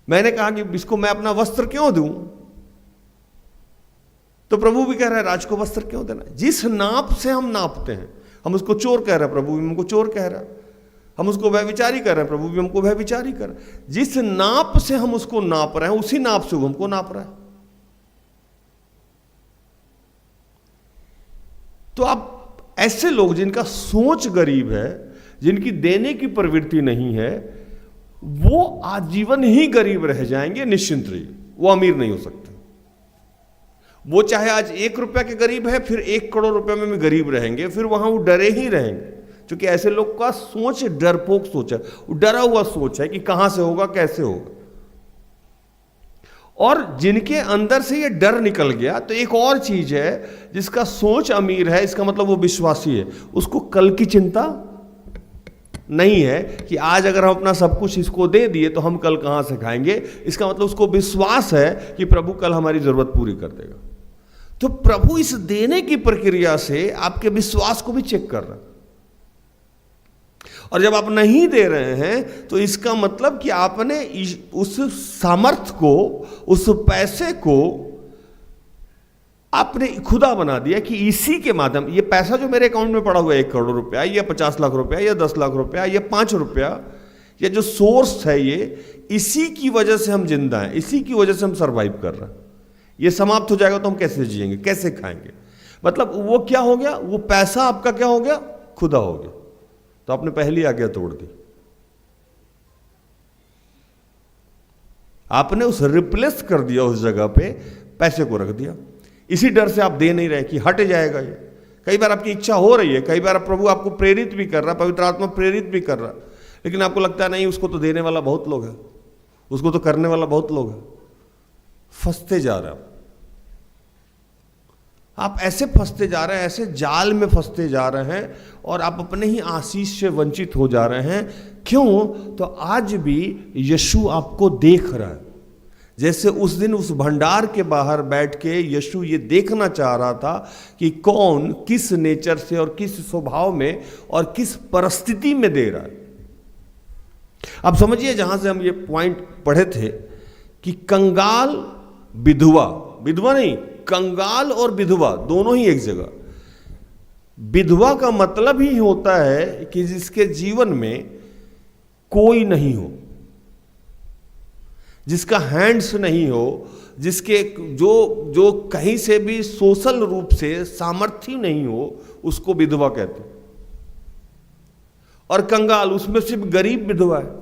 मैंने कहा कि इसको मैं अपना वस्त्र क्यों दूं, तो प्रभु भी कह रहा है राज को वस्त्र क्यों देना है। जिस नाप से हम नापते हैं, हम उसको चोर कह रहे हैं, प्रभु भी हमको चोर कह रहा है। हम उसको व्यभिचारी कर रहे हैं, प्रभु भी हमको व्यभिचारी कर रहे हैं। जिस नाप से हम उसको नाप रहे हैं उसी नाप से वो हमको नाप रहा है। तो आप ऐसे लोग जिनका सोच गरीब है, जिनकी देने की प्रवृत्ति नहीं है, वो आजीवन ही गरीब रह जाएंगे, निश्चिंत रहिए, वो अमीर नहीं हो सकते। वो चाहे आज 1 रुपया के गरीब है, फिर 1 करोड़ रुपए में भी गरीब रहेंगे, फिर वहां वो डरे ही रहेंगे, क्योंकि ऐसे लोग का सोच डरपोक सोच है, वो डरा हुआ सोच है कि कहां से होगा, कैसे होगा। और जिनके अंदर से ये डर निकल गया, तो एक और चीज है, जिसका सोच अमीर है, इसका मतलब वो विश्वासी है, उसको कल की चिंता नहीं है कि आज अगर हम अपना सब कुछ इसको दे दिए तो हम कल कहां से खाएंगे। इसका मतलब उसको विश्वास है कि प्रभु कल हमारी जरूरत पूरी कर देगा। तो प्रभु इस देने की प्रक्रिया से आपके विश्वास को भी चेक कर रहा है। और जब आप नहीं दे रहे हैं तो इसका मतलब कि आपने उस सामर्थ्य को, उस पैसे को आपने खुदा बना दिया कि इसी के माध्यम, ये पैसा जो मेरे अकाउंट में पड़ा हुआ है 1 करोड़ रुपया या 50 लाख रुपया या 10 लाख रुपया या 5 रुपया, या जो सोर्स है ये, इसी की वजह से हम जिंदा हैं, इसी की वजह से हम सरवाइव कर रहे हैं। ये समाप्त हो जाएगा तो हम कैसे जिएंगे, कैसे खाएंगे। मतलब वो क्या हो गया, वो पैसा आपका क्या हो गया, खुदा हो गया। तो आपने पहली आज्ञा तोड़ दी, आपने उस रिप्लेस कर दिया, उस जगह पे पैसे को रख दिया। इसी डर से आप दे नहीं रहे कि हट जाएगा ये। कई बार आपकी इच्छा हो रही है, कई बार प्रभु आपको प्रेरित भी कर रहा है, पवित्र आत्मा प्रेरित भी कर रहा है, लेकिन आपको लगता है नहीं, उसको तो देने वाला बहुत लोग है, उसको तो करने वाला बहुत लोग है। फंसते जा रहे आप ऐसे फंसते जा रहे हैं, ऐसे जाल में फंसते जा रहे हैं, और आप अपने ही आशीष से वंचित हो जा रहे हैं। क्यों? तो आज भी यीशु आपको देख रहा है। जैसे उस दिन उस भंडार के बाहर बैठ के यीशु ये देखना चाह रहा था कि कौन किस नेचर से और किस स्वभाव में और किस परिस्थिति में दे रहा है। अब समझिए, जहां से हम ये पॉइंट पढ़े थे कि कंगाल, विधवा, विधवा नहीं, कंगाल और विधवा दोनों ही एक जगह। विधवा का मतलब ही होता है कि जिसके जीवन में कोई नहीं हो, जिसका हैंड्स नहीं हो, जिसके जो कहीं से भी सोशल रूप से सामर्थ्य नहीं हो, उसको विधवा कहते हैं। और कंगाल, उसमें सिर्फ गरीब विधवा है।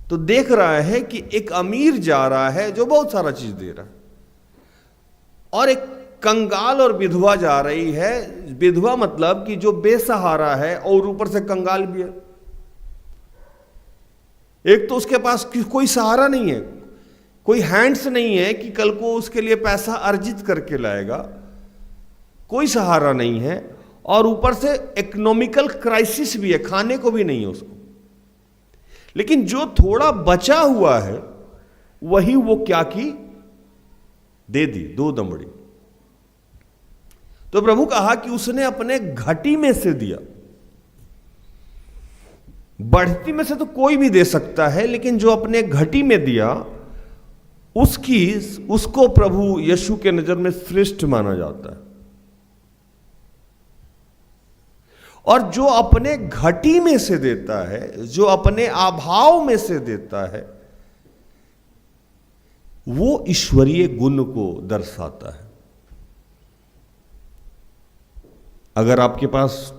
तो देख रहा है कि एक अमीर जा रहा है जो बहुत सारा चीज दे रहा है, और एक कंगाल और विधवा जा रही है। विधवा मतलब कि जो बेसहारा है और ऊपर से कंगाल भी है। एक तो उसके पास कोई सहारा नहीं है, कोई हैंड्स नहीं है कि कल को उसके लिए पैसा अर्जित करके लाएगा, कोई सहारा नहीं है, और ऊपर से इकोनॉमिकल क्राइसिस भी है, खाने को भी नहीं है उसको। लेकिन जो थोड़ा बचा हुआ है वही वो क्या की, दे दी 2 दमड़ी। तो प्रभु कहा कि उसने अपने घटी में से दिया। बढ़ती में से तो कोई भी दे सकता है, लेकिन जो अपने घटी में दिया उसको प्रभु यीशु के नजर में श्रेष्ठ माना जाता है। और जो अपने घटी में से देता है, जो अपने अभाव में से देता है, वो ईश्वरीय गुण को दर्शाता है। अगर आपके पास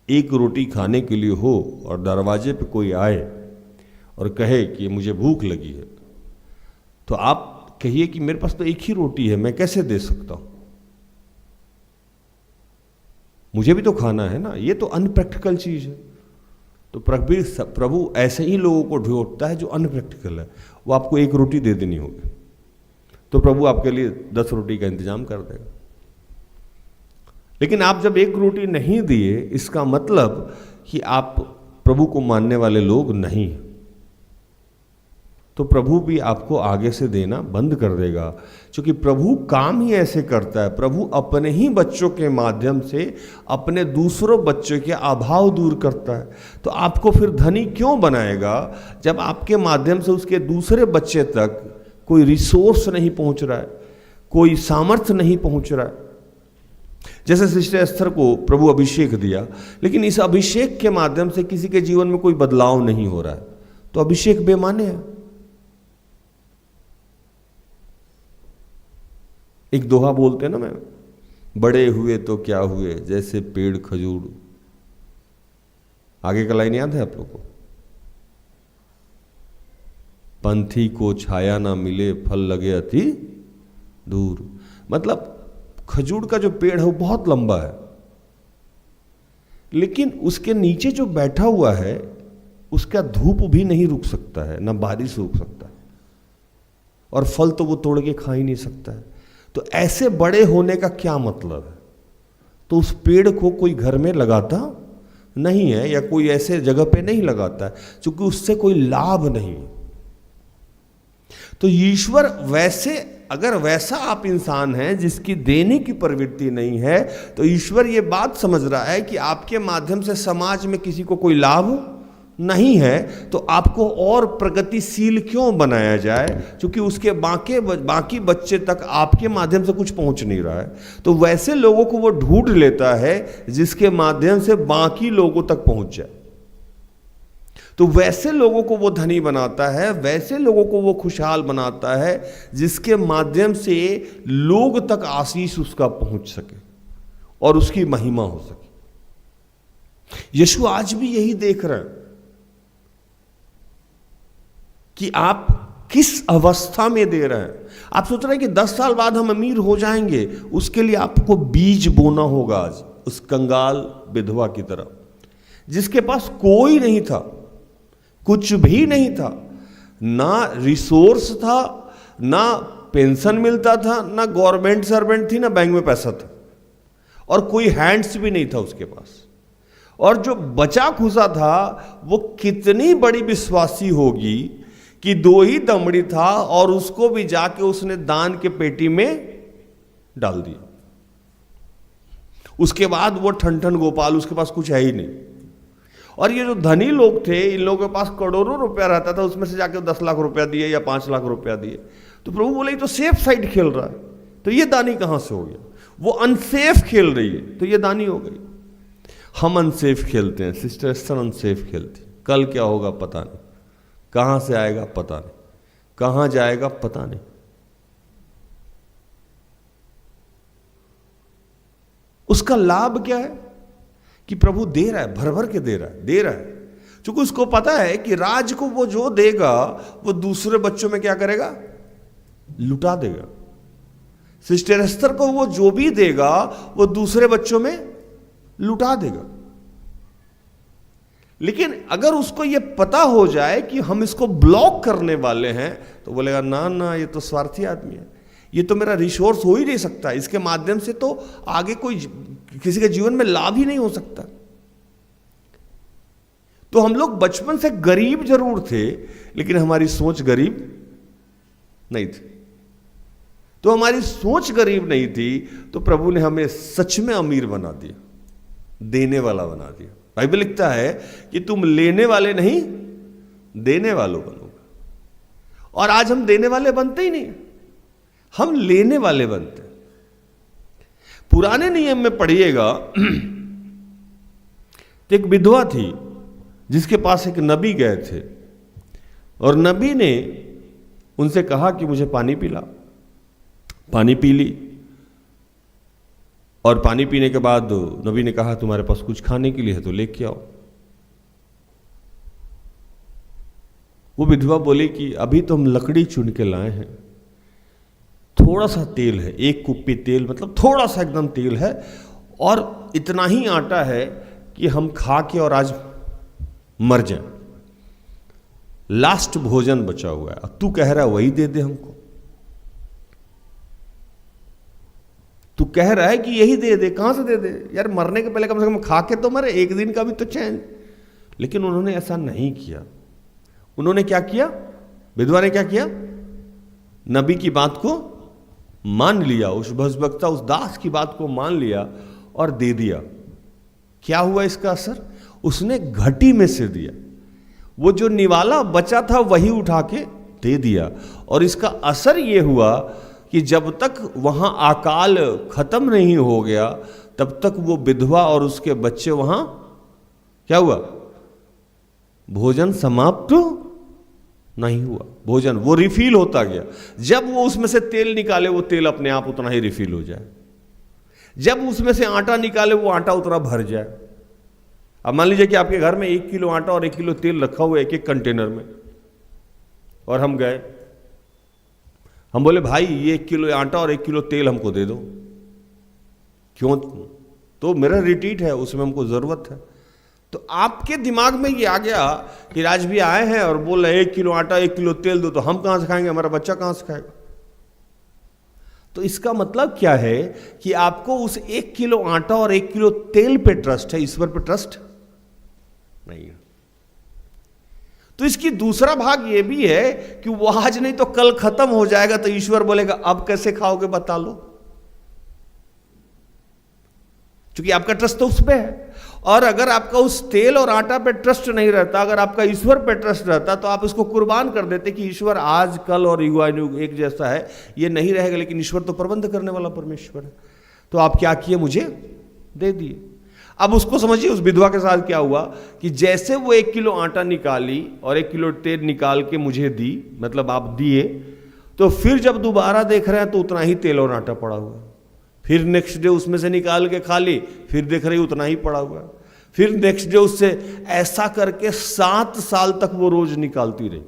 1 रोटी खाने के लिए हो और दरवाजे पे कोई आए और कहे कि मुझे भूख लगी है, तो आप कहिए कि मेरे पास तो 1 ही रोटी है, मैं कैसे दे सकता हूं, मुझे भी तो खाना है ना। ये तो अनप्रैक्टिकल चीज है। तो प्रभु ऐसे ही लोगों को ढूंढता है जो अनप्रैक्टिकल है। वो आपको 1 रोटी दे देनी होगी। तो प्रभु आपके लिए 10 रोटी का इंतजाम कर देगा। लेकिन आप जब 1 रोटी नहीं दिए, इसका मतलब कि आप प्रभु को मानने वाले लोग नहीं हैं, तो प्रभु भी आपको आगे से देना बंद कर देगा, क्योंकि प्रभु काम ही ऐसे करता है। प्रभु अपने ही बच्चों के माध्यम से अपने दूसरों बच्चों के अभाव दूर करता है। तो आपको फिर धनी क्यों बनाएगा जब आपके माध्यम से उसके दूसरे बच्चे तक कोई रिसोर्स नहीं पहुंच रहा है, कोई सामर्थ्य नहीं पहुंच रहा है। जैसे सिस्टर एस्थर को प्रभु अभिषेक दिया, लेकिन इस अभिषेक के माध्यम से किसी के जीवन में कोई बदलाव नहीं हो रहा है, तो अभिषेक बेमाने है। एक दोहा बोलते हैं ना, मैं बड़े हुए तो क्या हुए जैसे पेड़ खजूर। आगे का लाइन याद है आप लोग को? पंथी को छाया ना मिले, फल लगे अति दूर। मतलब खजूर का जो पेड़ है वो बहुत लंबा है, लेकिन उसके नीचे जो बैठा हुआ है उसका धूप भी नहीं रुक सकता है, ना बारिश रुक सकता है, और फल तो वो तोड़ के खा ही नहीं सकता है। तो ऐसे बड़े होने का क्या मतलब है? तो उस पेड़ को कोई घर में लगाता नहीं है, या कोई ऐसे जगह पे नहीं लगाता है, क्योंकि उससे कोई लाभ नहीं है। तो ईश्वर वैसे, अगर वैसा आप इंसान हैं जिसकी देने की प्रवृत्ति नहीं है, तो ईश्वर ये बात समझ रहा है कि आपके माध्यम से समाज में किसी को कोई लाभ नहीं है, तो आपको और प्रगतिशील क्यों बनाया जाए, क्योंकि उसके बाकी बच्चे तक आपके माध्यम से कुछ पहुंच नहीं रहा है। तो वैसे लोगों को वो ढूंढ लेता है जिसके माध्यम से बाकी लोगों तक पहुंच जाए। तो वैसे लोगों को वो धनी बनाता है, वैसे लोगों को वो खुशहाल बनाता है जिसके माध्यम से लोग तक आशीष उसका पहुंच सके और उसकी महिमा हो सके। यीशु आज भी यही देख रहे हैं कि आप किस अवस्था में दे रहे हैं। आप सोच रहे हैं कि 10 साल बाद हम अमीर हो जाएंगे, उसके लिए आपको बीज बोना होगा आज, उस कंगाल विधवा की तरह जिसके पास कोई नहीं था, कुछ भी नहीं था, ना रिसोर्स था, ना पेंशन मिलता था, ना गवर्नमेंट सर्वेंट थी, ना बैंक में पैसा था, और कोई हैंड्स भी नहीं था उसके पास। और जो बचा खुसा था वो कितनी बड़ी विश्वासी होगी कि 2 ही दमड़ी था और उसको भी जाके उसने दान के पेटी में डाल दिया। उसके बाद वो ठन गोपाल, उसके पास कुछ है ही नहीं। और ये जो धनी लोग थे, इन लोगों के पास करोड़ों रुपया रहता था, उसमें से जाके 10 लाख रुपया दिए या 5 लाख रुपया दिए। तो प्रभु बोले ये तो सेफ साइड खेल रहा है, तो ये दानी कहां से हो गया? वो अनसेफ खेल रही है, तो ये दानी हो गई। हम अनसेफ खेलते हैं, सिस्टर एस्थर अनसेफ खेलती। कल क्या होगा पता नहीं, कहां से आएगा पता नहीं, कहां जाएगा पता नहीं। उसका लाभ क्या है कि प्रभु दे रहा है, भर भर के दे रहा है, क्योंकि उसको पता है कि राज को वो जो देगा वो दूसरे बच्चों में क्या करेगा? लुटा देगा। सिस्टर एस्थर को वो जो भी देगा वो दूसरे बच्चों में लुटा देगा। लेकिन अगर उसको ये पता हो जाए कि हम इसको ब्लॉक करने वाले हैं, तो बोलेगा ना ना, ये तो स्वार्थी आदमी है, ये तो मेरा रिसोर्स हो ही नहीं सकता, इसके माध्यम से तो आगे कोई किसी के जीवन में लाभ ही नहीं हो सकता। तो हम लोग बचपन से गरीब जरूर थे, लेकिन हमारी सोच गरीब नहीं थी। तो हमारी सोच गरीब नहीं थी, तो प्रभु ने हमें सच में अमीर बना दिया, देने वाला बना दिया। बाइबल लिखता है कि तुम लेने वाले नहीं, देने वालों बनोगे। और आज हम देने वाले बनते ही नहीं, हम लेने वाले बनते। पुराने नियम में पढ़िएगा, तो एक विधवा थी जिसके पास एक नबी गए थे, और नबी ने उनसे कहा कि मुझे पानी पिला। पानी पी ली, और पानी पीने के बाद नबी ने कहा तुम्हारे पास कुछ खाने के लिए है तो लेके आओ। वो विधवा बोली कि अभी तो हम लकड़ी चुन के लाए हैं, थोड़ा सा तेल है, 1 कुप्पी तेल, मतलब थोड़ा सा एकदम तेल है, और इतना ही आटा है कि हम खा के और आज मर जाएं। लास्ट भोजन बचा हुआ है, अब तू कह रहा है वही दे दे हमको। तू कह रहा है कि यही दे दे, कहां से दे दे यार, मरने के पहले कम से कम खा के तो मरे, एक दिन का भी तो चैन। लेकिन उन्होंने ऐसा नहीं किया। उन्होंने क्या किया? विधवा ने क्या किया? नबी की बात को मान लिया, उस भविष्यवक्ता, उस दास की बात को मान लिया और दे दिया। क्या हुआ इसका असर? उसने घटी में से दिया, वो जो निवाला बचा था वही उठा के दे दिया। और इसका असर ये हुआ कि जब तक वहां अकाल खत्म नहीं हो गया तब तक वो विधवा और उसके बच्चे वहां क्या हुआ? भोजन समाप्त नहीं हुआ, भोजन वो रिफिल होता गया। जब वो उसमें से तेल निकाले वो तेल अपने आप उतना ही रिफिल हो जाए, जब उसमें से आटा निकाले वो आटा उतना भर जाए। अब मान लीजिए कि आपके घर में 1 किलो आटा और 1 किलो तेल रखा हुआ है एक एक कंटेनर में, और हम गए, हम बोले भाई ये 1 किलो आटा और 1 किलो तेल हमको दे दो। क्यों? तो मेरा रिट्रीट है, उसमें हमको जरूरत है। तो आपके दिमाग में ये आ गया कि राज भी आए हैं और बोल रहे 1 किलो आटा 1 किलो तेल दो, तो हम कहां से खाएंगे, हमारा बच्चा कहां से खाएगा? तो इसका मतलब क्या है कि आपको उस 1 किलो आटा और 1 किलो तेल पे ट्रस्ट है, ईश्वर पे ट्रस्ट नहीं है। तो इसकी दूसरा भाग ये भी है कि वो आज नहीं तो कल खत्म हो जाएगा, तो ईश्वर बोलेगा अब कैसे खाओगे बता लो, क्योंकि आपका ट्रस्ट तो उस पे है। और अगर आपका उस तेल और आटा पे ट्रस्ट नहीं रहता, अगर आपका ईश्वर पे ट्रस्ट रहता, तो आप इसको कुर्बान कर देते कि ईश्वर आज कल और युगानुयुग एक जैसा है, ये नहीं रहेगा, लेकिन ईश्वर तो प्रबंध करने वाला परमेश्वर है। तो आप क्या किए? मुझे दे दिए। अब उसको समझिए, उस विधवा के साथ क्या हुआ कि जैसे वो 1 किलो आटा निकाली और 1 किलो तेल निकाल के मुझे दी, मतलब आप दिए, तो फिर जब दोबारा देख रहे हैं तो उतना ही तेल और आटा पड़ा हुआ है। फिर नेक्स्ट डे उसमें से निकाल के खा ली, फिर देख रही उतना ही पड़ा हुआ है। फिर नेक्स्ट डे उससे, ऐसा करके 7 साल तक वो रोज निकालती रही।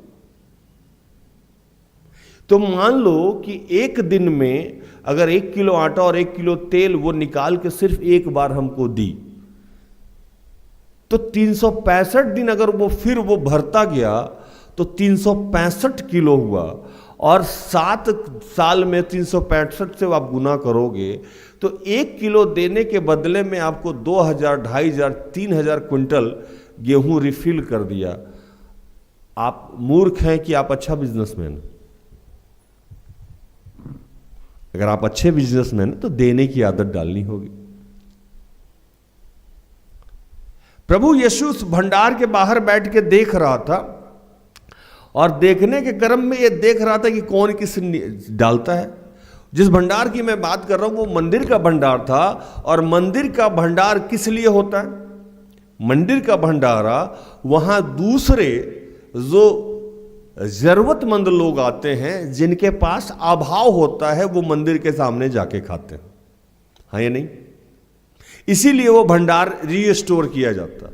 तो मान लो कि एक दिन में अगर 1 किलो आटा और 1 किलो तेल वो निकाल के सिर्फ एक बार हमको दी, तो 365 दिन अगर वो फिर वो भरता गया तो 365 किलो हुआ। और 7 साल में 365 से आप गुना करोगे तो 1 किलो देने के बदले में आपको 2000, 2500, 3000 क्विंटल गेहूं रिफिल कर दिया। आप मूर्ख हैं कि आप अच्छा बिजनेसमैन? अगर आप अच्छे बिजनेसमैन तो देने की आदत डालनी होगी। प्रभु यीशु उस भंडार के बाहर बैठ के देख रहा था, और देखने के क्रम में ये देख रहा था कि कौन किस डालता है। जिस भंडार की मैं बात कर रहा हूं वो मंदिर का भंडार था। और मंदिर का भंडार किस लिए होता है? मंदिर का भंडारा वहां दूसरे जो जरूरतमंद लोग आते हैं, जिनके पास अभाव होता है, वो मंदिर के सामने जाके खाते हैं, हाँ या नहीं? इसीलिए वो भंडार रीस्टोर किया जाता है।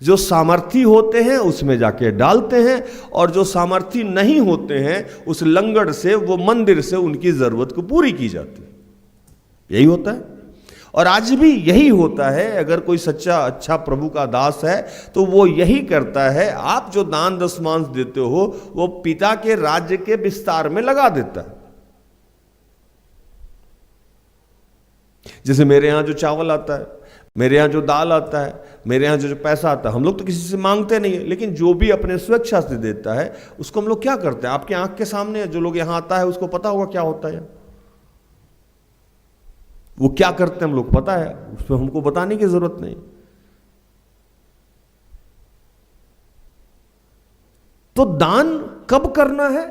जो सामर्थी होते हैं उसमें जाके डालते हैं, और जो सामर्थी नहीं होते हैं उस लंगड़ से, वो मंदिर से उनकी जरूरत को पूरी की जाती है। यही होता है, और आज भी यही होता है। अगर कोई सच्चा अच्छा प्रभु का दास है तो वो यही करता है। आप जो दान दशमांश देते हो वो पिता के राज्य के विस्तार में लगा देता है। जैसे मेरे यहां जो चावल आता है, मेरे यहाँ जो दाल आता है, मेरे यहाँ जो पैसा आता है, हम लोग तो किसी से मांगते नहीं है, लेकिन जो भी अपने स्वेच्छा से देता है उसको हम लोग क्या करते हैं? आपके आंख के सामने है, जो लोग यहाँ आता है उसको पता होगा क्या होता है, वो क्या करते हैं हम लोग पता है, उसमें हमको बताने की जरूरत नहीं। तो दान कब करना है?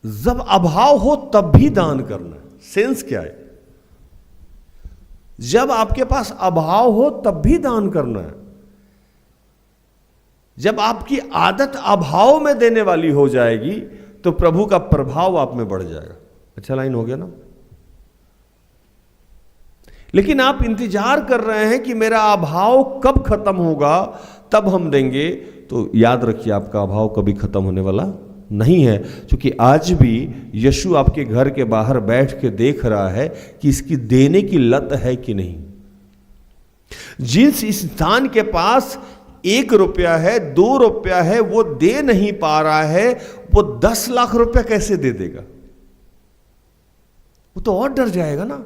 जब अभाव हो तब भी दान करना है। सेंस क्या है? जब आपके पास अभाव हो तब भी दान करना है। जब आपकी आदत अभाव में देने वाली हो जाएगी तो प्रभु का प्रभाव आप में बढ़ जाएगा। अच्छा लाइन हो गया ना? लेकिन आप इंतजार कर रहे हैं कि मेरा अभाव कब खत्म होगा तब हम देंगे, तो याद रखिए आपका अभाव कभी खत्म होने वाला नहीं है। क्योंकि आज भी यीशु आपके घर के बाहर बैठ के देख रहा है कि इसकी देने की लत है कि नहीं। जिस इंसान के पास 1 रुपया है, 2 रुपया है, वो दे नहीं पा रहा है, वो 10 लाख रुपया कैसे दे देगा? वो तो और डर जाएगा ना।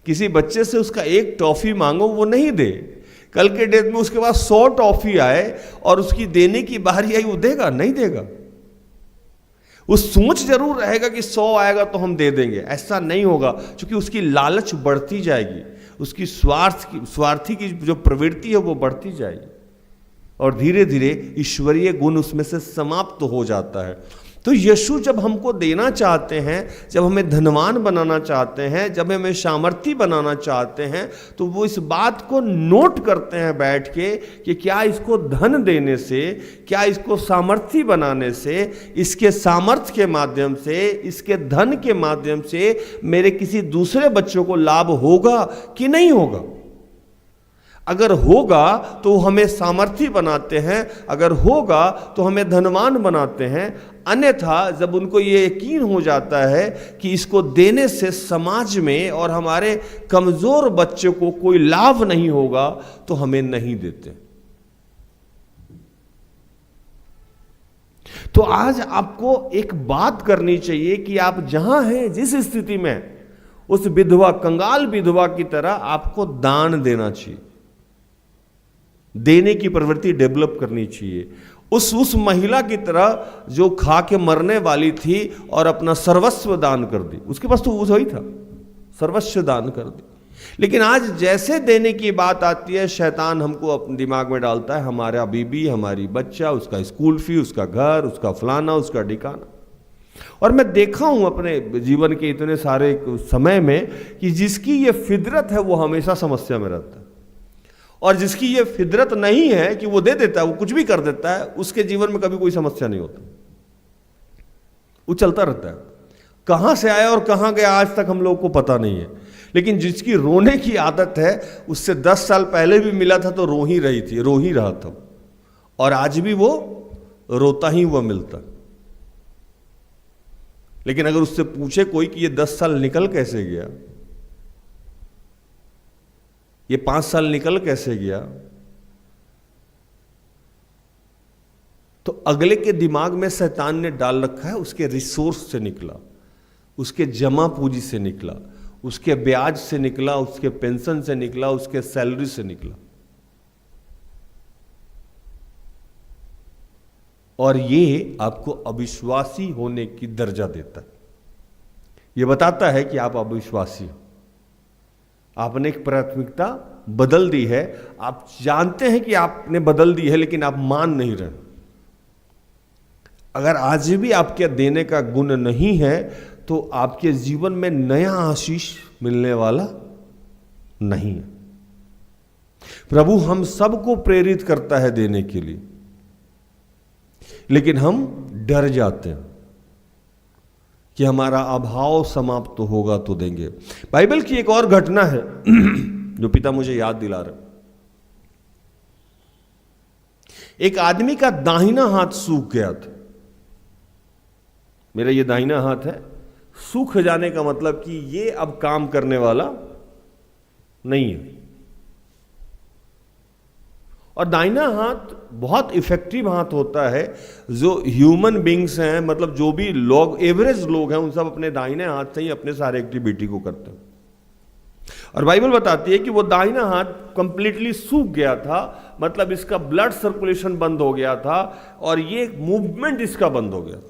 किसी बच्चे से उसका एक टॉफी मांगो, वो नहीं दे। कल के डेट में उसके पास 100 टॉफी आए और उसकी देने की बारी आई, वो देगा? नहीं देगा। वो सोच जरूर रहेगा कि 100 आएगा तो हम दे देंगे, ऐसा नहीं होगा, क्योंकि उसकी लालच बढ़ती जाएगी, उसकी स्वार्थी की जो प्रवृत्ति है वो बढ़ती जाएगी और धीरे धीरे ईश्वरीय गुण उसमें से समाप्त हो जाता है। तो यीशु जब हमको देना चाहते हैं, जब हमें धनवान बनाना चाहते हैं, जब हमें सामर्थी बनाना चाहते हैं, तो वो इस बात को नोट करते हैं बैठ के कि क्या इसको धन देने से, क्या इसको सामर्थी बनाने से, इसके सामर्थ्य के माध्यम से, इसके धन के माध्यम से मेरे किसी दूसरे बच्चों को लाभ होगा कि नहीं होगा। अगर होगा तो हमें सामर्थी बनाते हैं, अगर होगा तो हमें धनवान बनाते हैं। अन्यथा जब उनको ये यकीन हो जाता है कि इसको देने से समाज में और हमारे कमजोर बच्चे को कोई लाभ नहीं होगा, तो हमें नहीं देते। तो आज आपको एक बात करनी चाहिए कि आप जहां हैं, जिस स्थिति में, उस विधवा, कंगाल विधवा की तरह आपको दान देना चाहिए, देने की प्रवृत्ति डेवलप करनी चाहिए। उस महिला की तरह जो खा के मरने वाली थी और अपना सर्वस्व दान कर दी, उसके पास तो वही था, सर्वस्व दान कर दी। लेकिन आज जैसे देने की बात आती है, शैतान हमको अपने दिमाग में डालता है हमारा बीबी, हमारी बच्चा, उसका स्कूल फी, उसका घर, उसका फलाना, उसका ठिकाना। और मैं देखा हूं अपने जीवन के इतने सारे समय में कि जिसकी ये फितरत है वो हमेशा समस्या में रहता है, और जिसकी ये फितरत नहीं है कि वो दे देता है, वो कुछ भी कर देता है, उसके जीवन में कभी कोई समस्या नहीं होता, वो चलता रहता है। कहां से आया और कहां गया आज तक हम लोग को पता नहीं है। लेकिन जिसकी रोने की आदत है, उससे 10 साल पहले भी मिला था तो रो ही रही थी, रो ही रहा था, और आज भी वो रोता ही हुआ मिलता। लेकिन अगर उससे पूछे कोई कि ये 10 साल निकल कैसे गया, ये 5 साल निकल कैसे गया, तो अगले के दिमाग में शैतान ने डाल रखा है उसके रिसोर्स से निकला, उसके जमा पूंजी से निकला, उसके ब्याज से निकला, उसके पेंशन से निकला, उसके सैलरी से निकला। और ये आपको अविश्वासी होने की दर्जा देता है। ये बताता है कि आप अविश्वासी हो, आपने एक प्राथमिकता बदल दी है। आप जानते हैं कि आपने बदल दी है, लेकिन आप मान नहीं रहे। अगर आज भी आपके देने का गुण नहीं है, तो आपके जीवन में नया आशीष मिलने वाला नहीं है। प्रभु हम सबको प्रेरित करता है देने के लिए, लेकिन हम डर जाते हैं कि हमारा अभाव समाप्त तो होगा तो देंगे। बाइबल की एक और घटना है जो पिता मुझे याद दिला रहे। एक आदमी का दाहिना हाथ सूख गया था। मेरा ये दाहिना हाथ है, सूख जाने का मतलब कि ये अब काम करने वाला नहीं है। और दाहिना हाथ बहुत इफेक्टिव हाथ होता है। जो ह्यूमन बींग्स हैं, मतलब जो भी लोग, एवरेज लोग हैं, उन सब अपने दाहिने हाथ से ही अपने सारे एक्टिविटी को करते हैं। और बाइबल बताती है कि वो दाहिना हाथ कंप्लीटली सूख गया था, मतलब इसका ब्लड सर्कुलेशन बंद हो गया था और ये मूवमेंट इसका बंद हो गया था।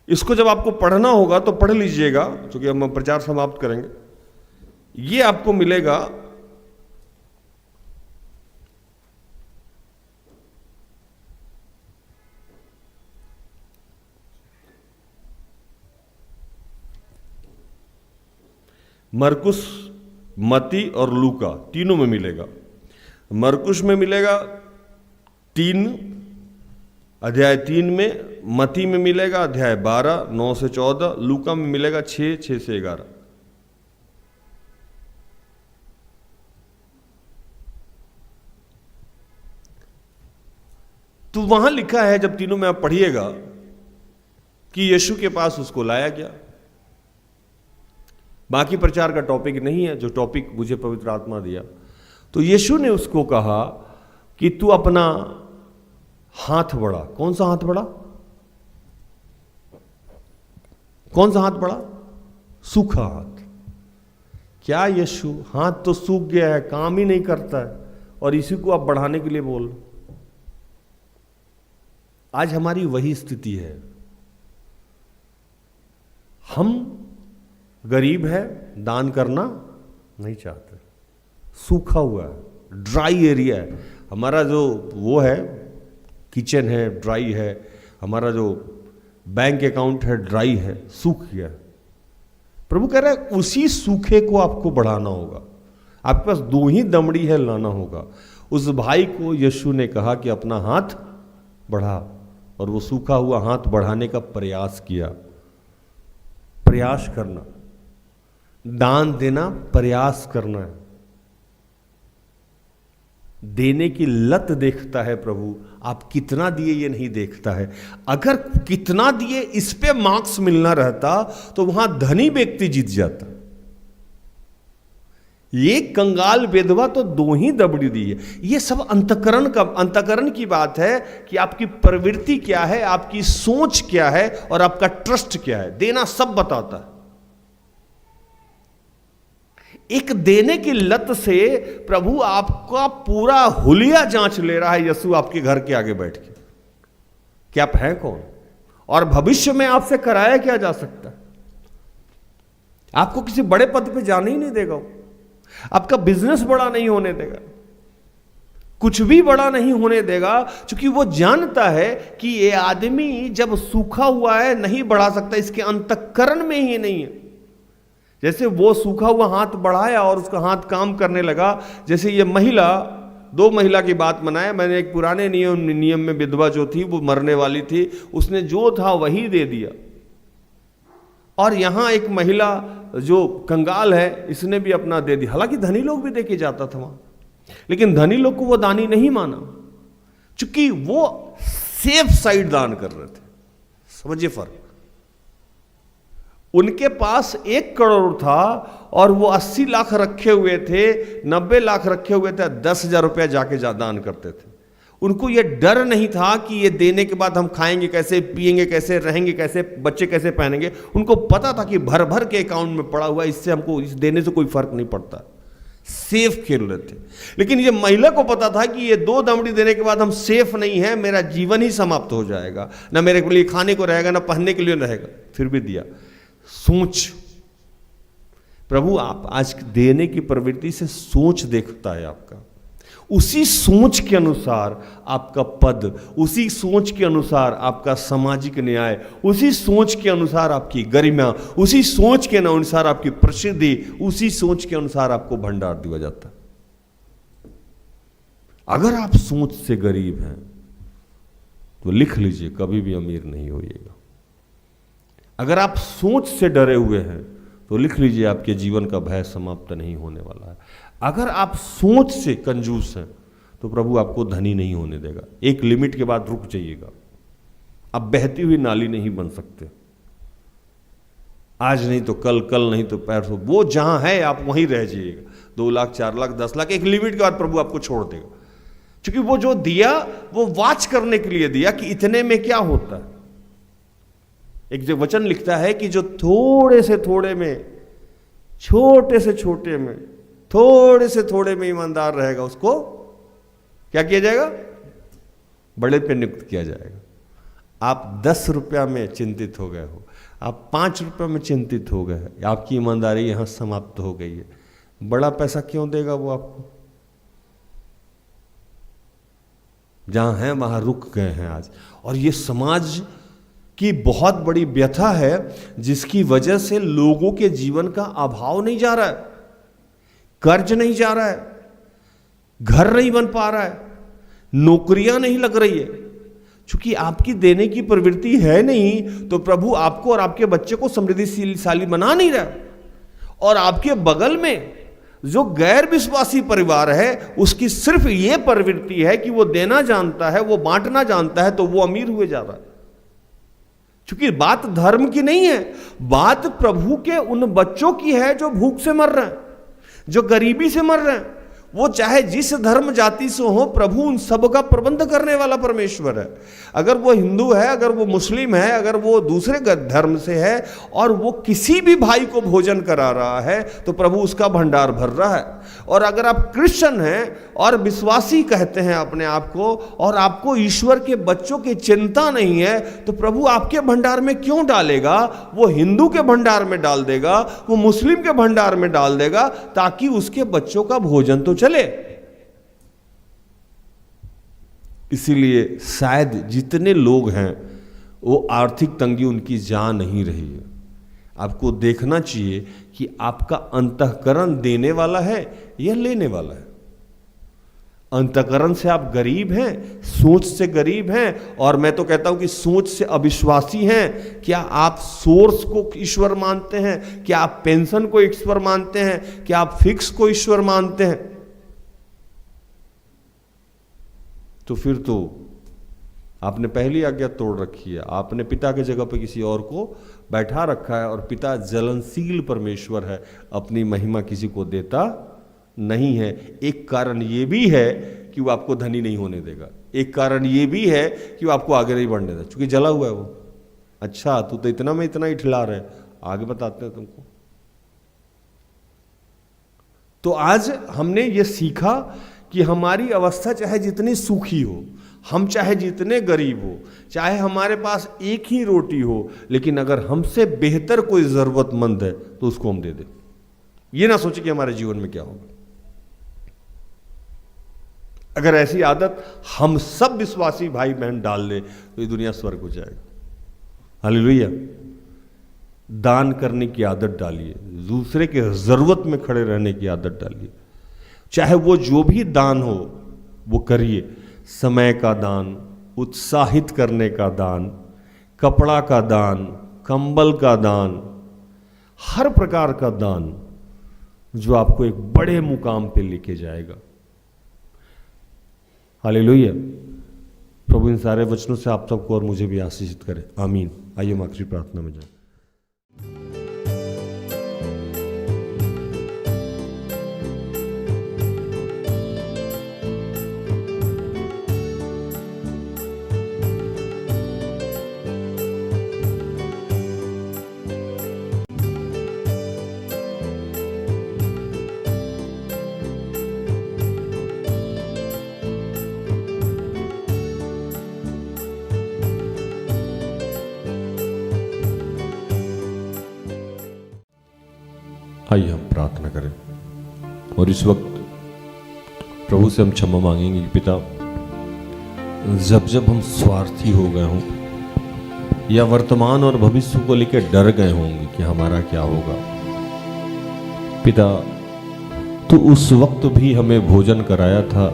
इसको जब आपको पढ़ना होगा तो पढ़ लीजिएगा, क्योंकि हम प्रचार समाप्त करेंगे। ये आपको मिलेगा मरकुस, मती और लूका, तीनों में मिलेगा। मरकुस में मिलेगा 3 अध्याय 3 में, मती में मिलेगा अध्याय 12 9 से 14, लूका में मिलेगा 6 6 से 11। तो वहां लिखा है, जब तीनों में आप पढ़िएगा, कि यीशु के पास उसको लाया गया। बाकी प्रचार का टॉपिक नहीं है, जो टॉपिक मुझे पवित्र आत्मा दिया। तो यीशु ने उसको कहा कि तू अपना हाथ बढ़ा। कौन सा हाथ बढ़ा? कौन सा हाथ बढ़ा? सूखा हाथ। क्या यीशु, हाथ तो सूख गया है, काम ही नहीं करता है, और इसी को आप बढ़ाने के लिए बोल? आज हमारी वही स्थिति है। हम गरीब है, दान करना नहीं चाहते, सूखा हुआ है, ड्राई एरिया है हमारा। जो वो है, किचन है, ड्राई है, हमारा जो बैंक अकाउंट है, ड्राई है, सूख गया। प्रभु कह रहा है उसी सूखे को आपको बढ़ाना होगा। आपके पास 2 ही दमड़ी है, लाना होगा। उस भाई को यीशु ने कहा कि अपना हाथ बढ़ा, और वो सूखा हुआ हाथ बढ़ाने का प्रयास किया। प्रयास करना, दान देना प्रयास करना है। देने की लत देखता है प्रभु, आप कितना दिए ये नहीं देखता है। अगर कितना दिए इस पे मार्क्स मिलना रहता तो वहां धनी व्यक्ति जीत जाता। ये कंगाल विधवा तो 2 ही दबड़ी दी है। ये सब अंतकरण की बात है कि आपकी प्रवृत्ति क्या है, आपकी सोच क्या है, और आपका ट्रस्ट क्या है। देना सब बताता है। एक देने की लत से प्रभु आपका पूरा हुलिया जांच ले रहा है। यीशु आपके घर के आगे बैठ के, कि आप हैं कौन, और भविष्य में आपसे कराया क्या जा सकता है। आपको किसी बड़े पद पे जाने ही नहीं देगा, आपका बिजनेस बड़ा नहीं होने देगा, कुछ भी बड़ा नहीं होने देगा, क्योंकि वो जानता है कि ये आदमी जब सूखा हुआ है नहीं बढ़ा सकता, इसके अंतःकरण में ही नहीं है। जैसे वो सूखा हुआ हाथ बढ़ाया और उसका हाथ काम करने लगा। जैसे ये महिला, 2 महिला की बात बनाए मैंने। एक पुराने नियम में विधवा जो थी वो मरने वाली थी, उसने जो था वही दे दिया। और यहां एक महिला जो कंगाल है, इसने भी अपना दे दिया। हालांकि धनी लोग भी देके जाता था वहां, लेकिन धनी लोग को वो दानी नहीं माना, क्योंकि वो सेफ साइड दान कर रहे थे। समझिए फर्क। उनके पास 1 करोड़ था और वो 80 लाख रखे हुए थे, 90 लाख रखे हुए थे, 10,000 रुपया जाके दान करते थे। उनको ये डर नहीं था कि ये देने के बाद हम खाएंगे कैसे, पिएंगे कैसे, रहेंगे कैसे, बच्चे कैसे पहनेंगे। उनको पता था कि भर भर के अकाउंट में पड़ा हुआ, इससे हमको इस देने से कोई फर्क नहीं पड़ता। सेफ खेल रहे थे। लेकिन ये महिला को पता था कि ये 2 दमड़ी देने के बाद हम सेफ नहीं है, मेरा जीवन ही समाप्त हो जाएगा, ना मेरे लिए खाने को रहेगा, ना पहनने के लिए रहेगा। फिर भी दिया। सोच, प्रभु आप आज देने की प्रवृत्ति से सोच देखता है आपका। उसी सोच के अनुसार आपका पद, उसी सोच के अनुसार आपका सामाजिक न्याय, उसी सोच के अनुसार आपकी गरिमा, उसी सोच के अनुसार आपकी प्रसिद्धि, उसी सोच के अनुसार आपको भंडार दिया जाता है। अगर आप सोच से गरीब हैं तो लिख लीजिए, कभी भी अमीर नहीं होइएगा। अगर आप सोच से डरे हुए हैं तो लिख लीजिए, आपके जीवन का भय समाप्त नहीं होने वाला है। अगर आप सोच से कंजूस हैं तो प्रभु आपको धनी नहीं होने देगा। एक लिमिट के बाद रुक जाइएगा। आप बहती हुई नाली नहीं बन सकते। आज नहीं तो कल, कल नहीं तो परसों, वो जहां है आप वहीं रह जाइएगा। 2 लाख, 4 लाख, 10 लाख, एक लिमिट के बाद प्रभु आपको छोड़ देगा। क्योंकि वो जो दिया वो वाच करने के लिए दिया कि इतने में क्या होता है। एक जो वचन लिखता है कि जो थोड़े से थोड़े में, छोटे से छोटे में, थोड़े से थोड़े में ईमानदार रहेगा, उसको क्या किया जाएगा? बड़े पे नियुक्त किया जाएगा। आप 10 रुपया में चिंतित हो गए हो, आप 5 रुपये में चिंतित हो गए, आपकी ईमानदारी यहां समाप्त हो गई है। बड़ा पैसा क्यों देगा वो आपको? जहां हैं वहां रुक गए हैं आज। और ये समाज की बहुत बड़ी व्यथा है, जिसकी वजह से लोगों के जीवन का अभाव नहीं जा रहा है, कर्ज नहीं जा रहा है, घर नहीं बन पा रहा है, नौकरियां नहीं लग रही है। क्योंकि आपकी देने की प्रवृत्ति है नहीं, तो प्रभु आपको और आपके बच्चे को समृद्धिशाली बना नहीं रहा। और आपके बगल में जो गैर विश्वासी परिवार है, उसकी सिर्फ ये प्रवृत्ति है कि वो देना जानता है, वो बांटना जानता है, तो वो अमीर हुए जा रहा है। क्योंकि बात धर्म की नहीं है, बात प्रभु के उन बच्चों की है जो भूख से मर रहे हैं, जो गरीबी से मर रहे हैं। वो चाहे जिस धर्म जाति से हो, प्रभु उन सब का प्रबंध करने वाला परमेश्वर है। अगर वो हिंदू है, अगर वो मुस्लिम है, अगर वो दूसरे धर्म से है और वो किसी भी भाई को भोजन करा रहा है तो प्रभु उसका भंडार भर रहा है। और अगर आप क्रिश्चियन हैं और विश्वासी कहते हैं अपने आप को, और आपको ईश्वर के बच्चों की चिंता नहीं है, तो प्रभु आपके भंडार में क्यों डालेगा? वो हिंदू के भंडार में डाल देगा, वो मुस्लिम के भंडार में डाल देगा, ताकि उसके बच्चों का भोजन तो चले। इसीलिए शायद जितने लोग हैं वो आर्थिक तंगी उनकी जा नहीं रही है। आपको देखना चाहिए कि आपका अंतःकरण देने वाला है या लेने वाला है। अंतःकरण से आप गरीब हैं, सोच से गरीब हैं, और मैं तो कहता हूं कि सोच से अविश्वासी हैं। क्या आप सोर्स को ईश्वर मानते हैं? क्या आप पेंशन को ईश्वर मानते हैं? क्या आप फिक्स को ईश्वर मानते हैं? तो फिर तो आपने पहली आज्ञा तोड़ रखी है। आपने पिता की जगह पर किसी और को बैठा रखा है, और पिता जलनशील परमेश्वर है, अपनी महिमा किसी को देता नहीं है। एक कारण ये भी है कि वो आपको धनी नहीं होने देगा। एक कारण ये भी है कि वो आपको आगे नहीं बढ़ने देगा, क्योंकि जला हुआ है वो। अच्छा, तू तो इतना में इतना ही ठिला रहे, आगे बताते हैं तुमको। तो आज हमने ये सीखा कि हमारी अवस्था चाहे जितनी सूखी हो, हम चाहे जितने गरीब हो, चाहे हमारे पास एक ही रोटी हो, लेकिन अगर हमसे बेहतर कोई जरूरतमंद है तो उसको हम दे दें। ये ना सोचे कि हमारे जीवन में क्या होगा। अगर ऐसी आदत हम सब विश्वासी भाई बहन डाल ले तो ये दुनिया स्वर्ग हो जाएगा। हालेलुया। दान करने की आदत डालिए, दूसरे के जरूरत में खड़े रहने की आदत डालिए। चाहे वो जो भी दान हो वो करिए। समय का दान, उत्साहित करने का दान, कपड़ा का दान, कंबल का दान, हर प्रकार का दान जो आपको एक बड़े मुकाम पे लेके जाएगा। हालेलुया। प्रभु इन सारे वचनों से आप सबको और मुझे भी आशीषित करे। आमीन। आइए हम आखिरी प्रार्थना में जाएं। आइए हम प्रार्थना करें और इस वक्त प्रभु से हम क्षमा मांगेंगे कि पिता, जब जब हम स्वार्थी हो गए हों या वर्तमान और भविष्य को लेकर डर गए होंगे कि हमारा क्या होगा, पिता तो उस वक्त भी हमें भोजन कराया था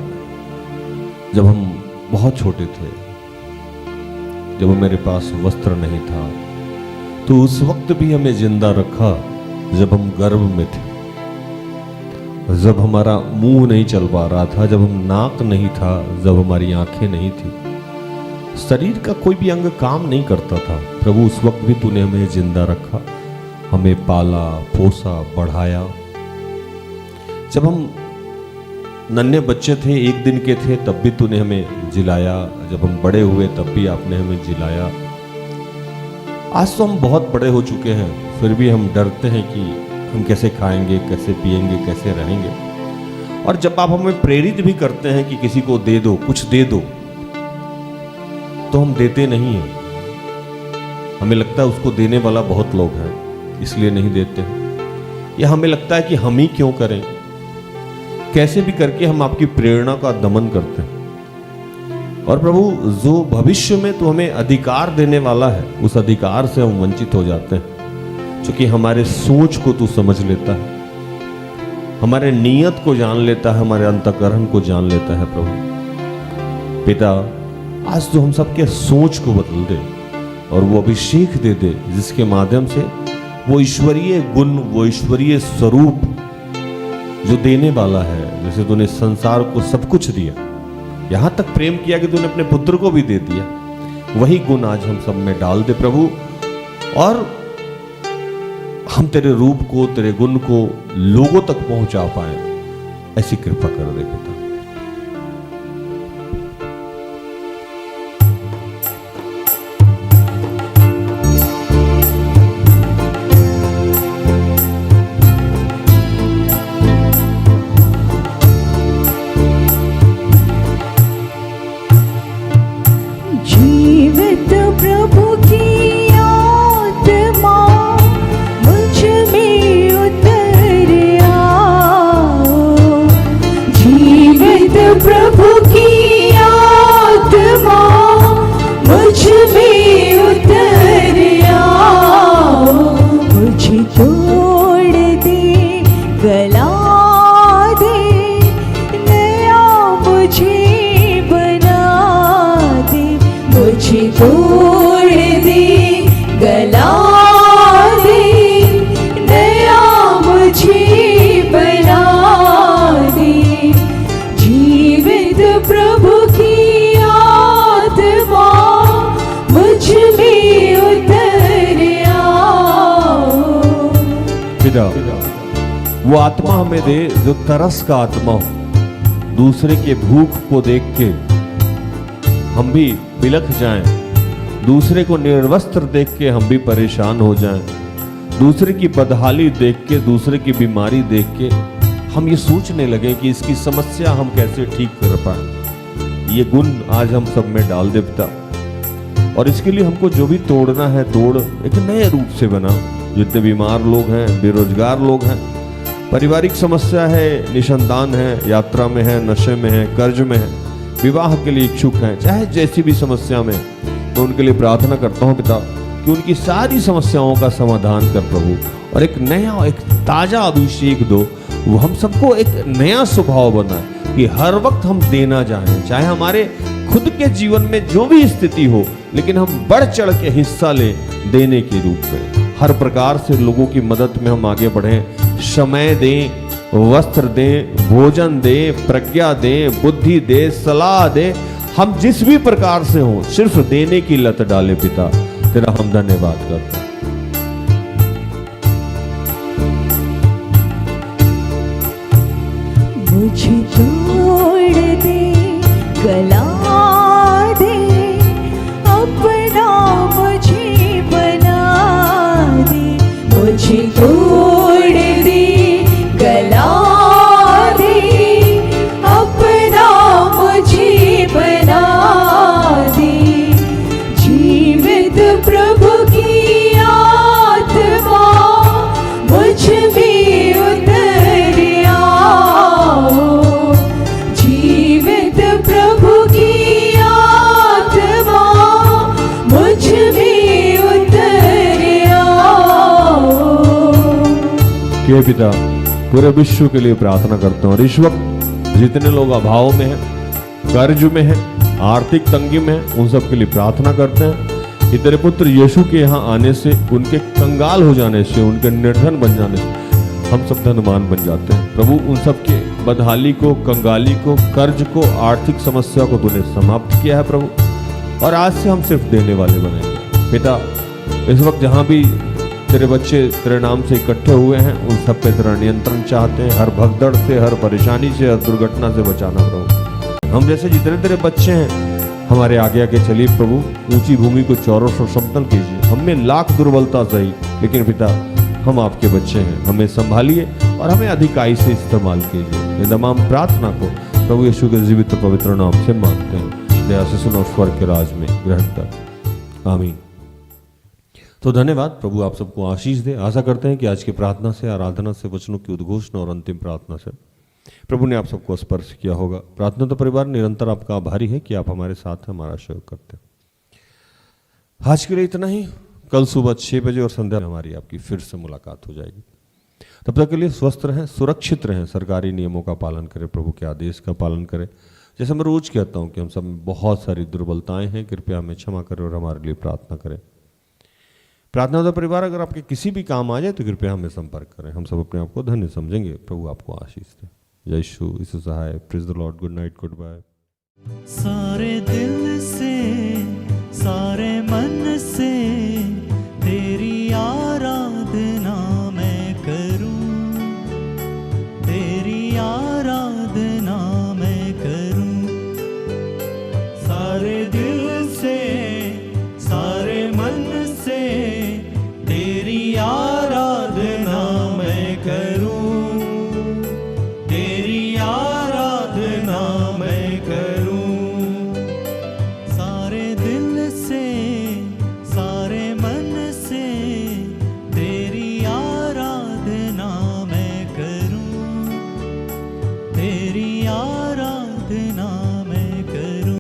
जब हम बहुत छोटे थे, जब मेरे पास वस्त्र नहीं था, तो उस वक्त भी हमें जिंदा रखा जब हम गर्भ में थे, जब हमारा मुंह नहीं चल पा रहा था, जब हम नाक नहीं था, जब हमारी आंखें नहीं थी, शरीर का कोई भी अंग काम नहीं करता था। प्रभु उस वक्त भी तूने हमें जिंदा रखा, हमें पाला, पोसा, बढ़ाया। जब हम नन्हे बच्चे थे, एक दिन के थे, तब भी तूने हमें जिलाया। जब हम बड़े हुए तब भी आपने हमें जिलाया। आज तो हम बहुत बड़े हो चुके हैं, फिर भी हम डरते हैं कि हम कैसे खाएंगे, कैसे पिएंगे, कैसे रहेंगे। और जब आप हमें प्रेरित भी करते हैं कि किसी को दे दो, कुछ दे दो, तो हम देते नहीं हैं। हमें लगता है उसको देने वाला बहुत लोग हैं, इसलिए नहीं देते हैं। या हमें लगता है कि हम ही क्यों करें। कैसे भी करके हम आपकी प्रेरणा का दमन करते हैं। और प्रभु, जो भविष्य में तो हमें अधिकार देने वाला है, उस अधिकार से हम वंचित हो जाते हैं, क्योंकि हमारे सोच को तू समझ लेता है, हमारे नियत को जान लेता है, हमारे अंतःकरण को जान लेता है। प्रभु पिता, आज तो हम सबके सोच को बदल दे और वो अभिषेक दे दे, जिसके माध्यम से वो ईश्वरीय गुण, वो ईश्वरीय स्वरूप जो देने वाला है, जैसे तूने संसार को सब कुछ दिया, यहां तक प्रेम किया कि तूने अपने पुत्र को भी दे दिया, वही गुण आज हम सब में डाल दे प्रभु। और हम तेरे रूप को, तेरे गुण को लोगों तक पहुंचा पाए, ऐसी कृपा कर दे पिता। जीवित प्रभु की आत्मा मुझ में उतर आओ। जीवित प्रभु की आत्मा मुझ में उतर आओ। मुझे तोड़ दे, गला दे, नया मुझे बना दे। मुझे तोड़ दे, गला दे, नया मुझे बना दे। जीवित प्रभु की आत्मा मुझ में उतर आओ। पिता, वो आत्मा हमें दे जो तरस का आत्मा हो, दूसरे के भूख को देख के हम भी बिलख जाएं, दूसरे को निर्वस्त्र देख के हम भी परेशान हो जाएं, दूसरे की बदहाली देख के, दूसरे की बीमारी देख के हम ये सोचने लगे कि इसकी समस्या हम कैसे ठीक कर पाए। ये गुण आज हम सब में डाल दे पिता, और इसके लिए हमको जो भी तोड़ना है तोड़, एक नए रूप से बना। जितने बीमार लोग हैं, बेरोजगार लोग हैं, पारिवारिक समस्या है, निसंतान है, यात्रा में है, नशे में है, कर्ज में है, विवाह के लिए इच्छुक हैं, चाहे जैसी भी समस्या में, मैं उनके लिए प्रार्थना करता हूँ पिता कि उनकी सारी समस्याओं का समाधान कर प्रभु, और एक नया, एक ताजा अभिषेक दो। वो हम सबको एक नया स्वभाव बनाए कि हर वक्त हम देना चाहें, चाहे हमारे खुद के जीवन में जो भी स्थिति हो, लेकिन हम बढ़ चढ़ के हिस्सा लें देने के रूप में। हर प्रकार से लोगों की मदद में हम आगे बढ़ें, समय दें, वस्त्र दें, भोजन दें, प्रज्ञा दें, बुद्धि दे, सलाह दे। हम जिस भी प्रकार से हों, सिर्फ देने की लत डाले पिता। तेरा हम धन्यवाद करते हैं। मुझे तोड़ दे, गला दे, अपना मुझे बना दे। मुझे तोड़ दे, गला दे, अपना मुझे बना दे। जीवित प्रभु की आत्मा मुझ में उतर आओ। जीवित प्रभु की आत्मा मुझ में उतर आओ। हे पिता, पूरे विश्व के लिए प्रार्थना करते हैं, और इस वक्त जितने लोग अभाव में हैं, कर्ज में हैं, आर्थिक तंगी में हैं, उन सब के लिए प्रार्थना करते हैं कि तेरे पुत्र यीशु के यहाँ आने से, उनके कंगाल हो जाने से, उनके निर्धन बन जाने से हम सब धनवान बन जाते हैं। प्रभु, उन सब के बदहाली को, कंगाली को, कर्ज को, आर्थिक समस्या को तूने समाप्त किया है प्रभु, और आज से हम सिर्फ देने वाले बनेंगे। पिता, इस वक्त जहाँ भी तेरे बच्चे तेरे नाम से इकट्ठे हुए हैं, उन सब पे तेरा नियंत्रण चाहते हैं। हर भगदड़ से, हर परेशानी से, हर दुर्घटना से बचाना प्रभु। हम जैसे जितने तेरे बच्चे हैं, हमारे आगे आगे चलिए प्रभु, ऊंची भूमि को चौरों से समतल कीजिए। हम में लाख दुर्बलता सही, लेकिन पिता हम आपके बच्चे हैं, हमें संभालिए और हमें अधिकाई से इस्तेमाल कीजिए। ये तमाम प्रार्थना को प्रभु यीशु के जीवित पवित्र नाम से मांगते हैं, दया से सुनो, स्वर्ग के राज में ग्रहण कर, आमीन। तो धन्यवाद, प्रभु आप सबको आशीष दे। आशा करते हैं कि आज की प्रार्थना से, आराधना से, वचनों की उद्घोषणा और अंतिम प्रार्थना से प्रभु ने आप सबको स्पर्श किया होगा। प्रार्थना तो परिवार निरंतर आपका आभारी है कि आप हमारे साथ हैं, हमारा सहयोग करते हैं। आज के लिए इतना ही। कल सुबह 6 बजे और संध्या में हमारी आपकी फिर से मुलाकात हो जाएगी। तब तक के लिए स्वस्थ रहें, सुरक्षित रहें, सरकारी नियमों का पालन करें, प्रभु के आदेश का पालन करें। जैसे मैं रोज कहता हूँ कि हम सब में बहुत सारी दुर्बलताएं हैं, कृपया हमें क्षमा करें और हमारे लिए प्रार्थना करें। प्रार्थना तो परिवार अगर आपके किसी भी काम आ जाए तो कृपया हमें संपर्क करें, हम सब अपने आप को धन्य समझेंगे। प्रभु आपको आशीष दे। जय यीशु सहाय। Praise the lord. Good night, good bye. सारे दिल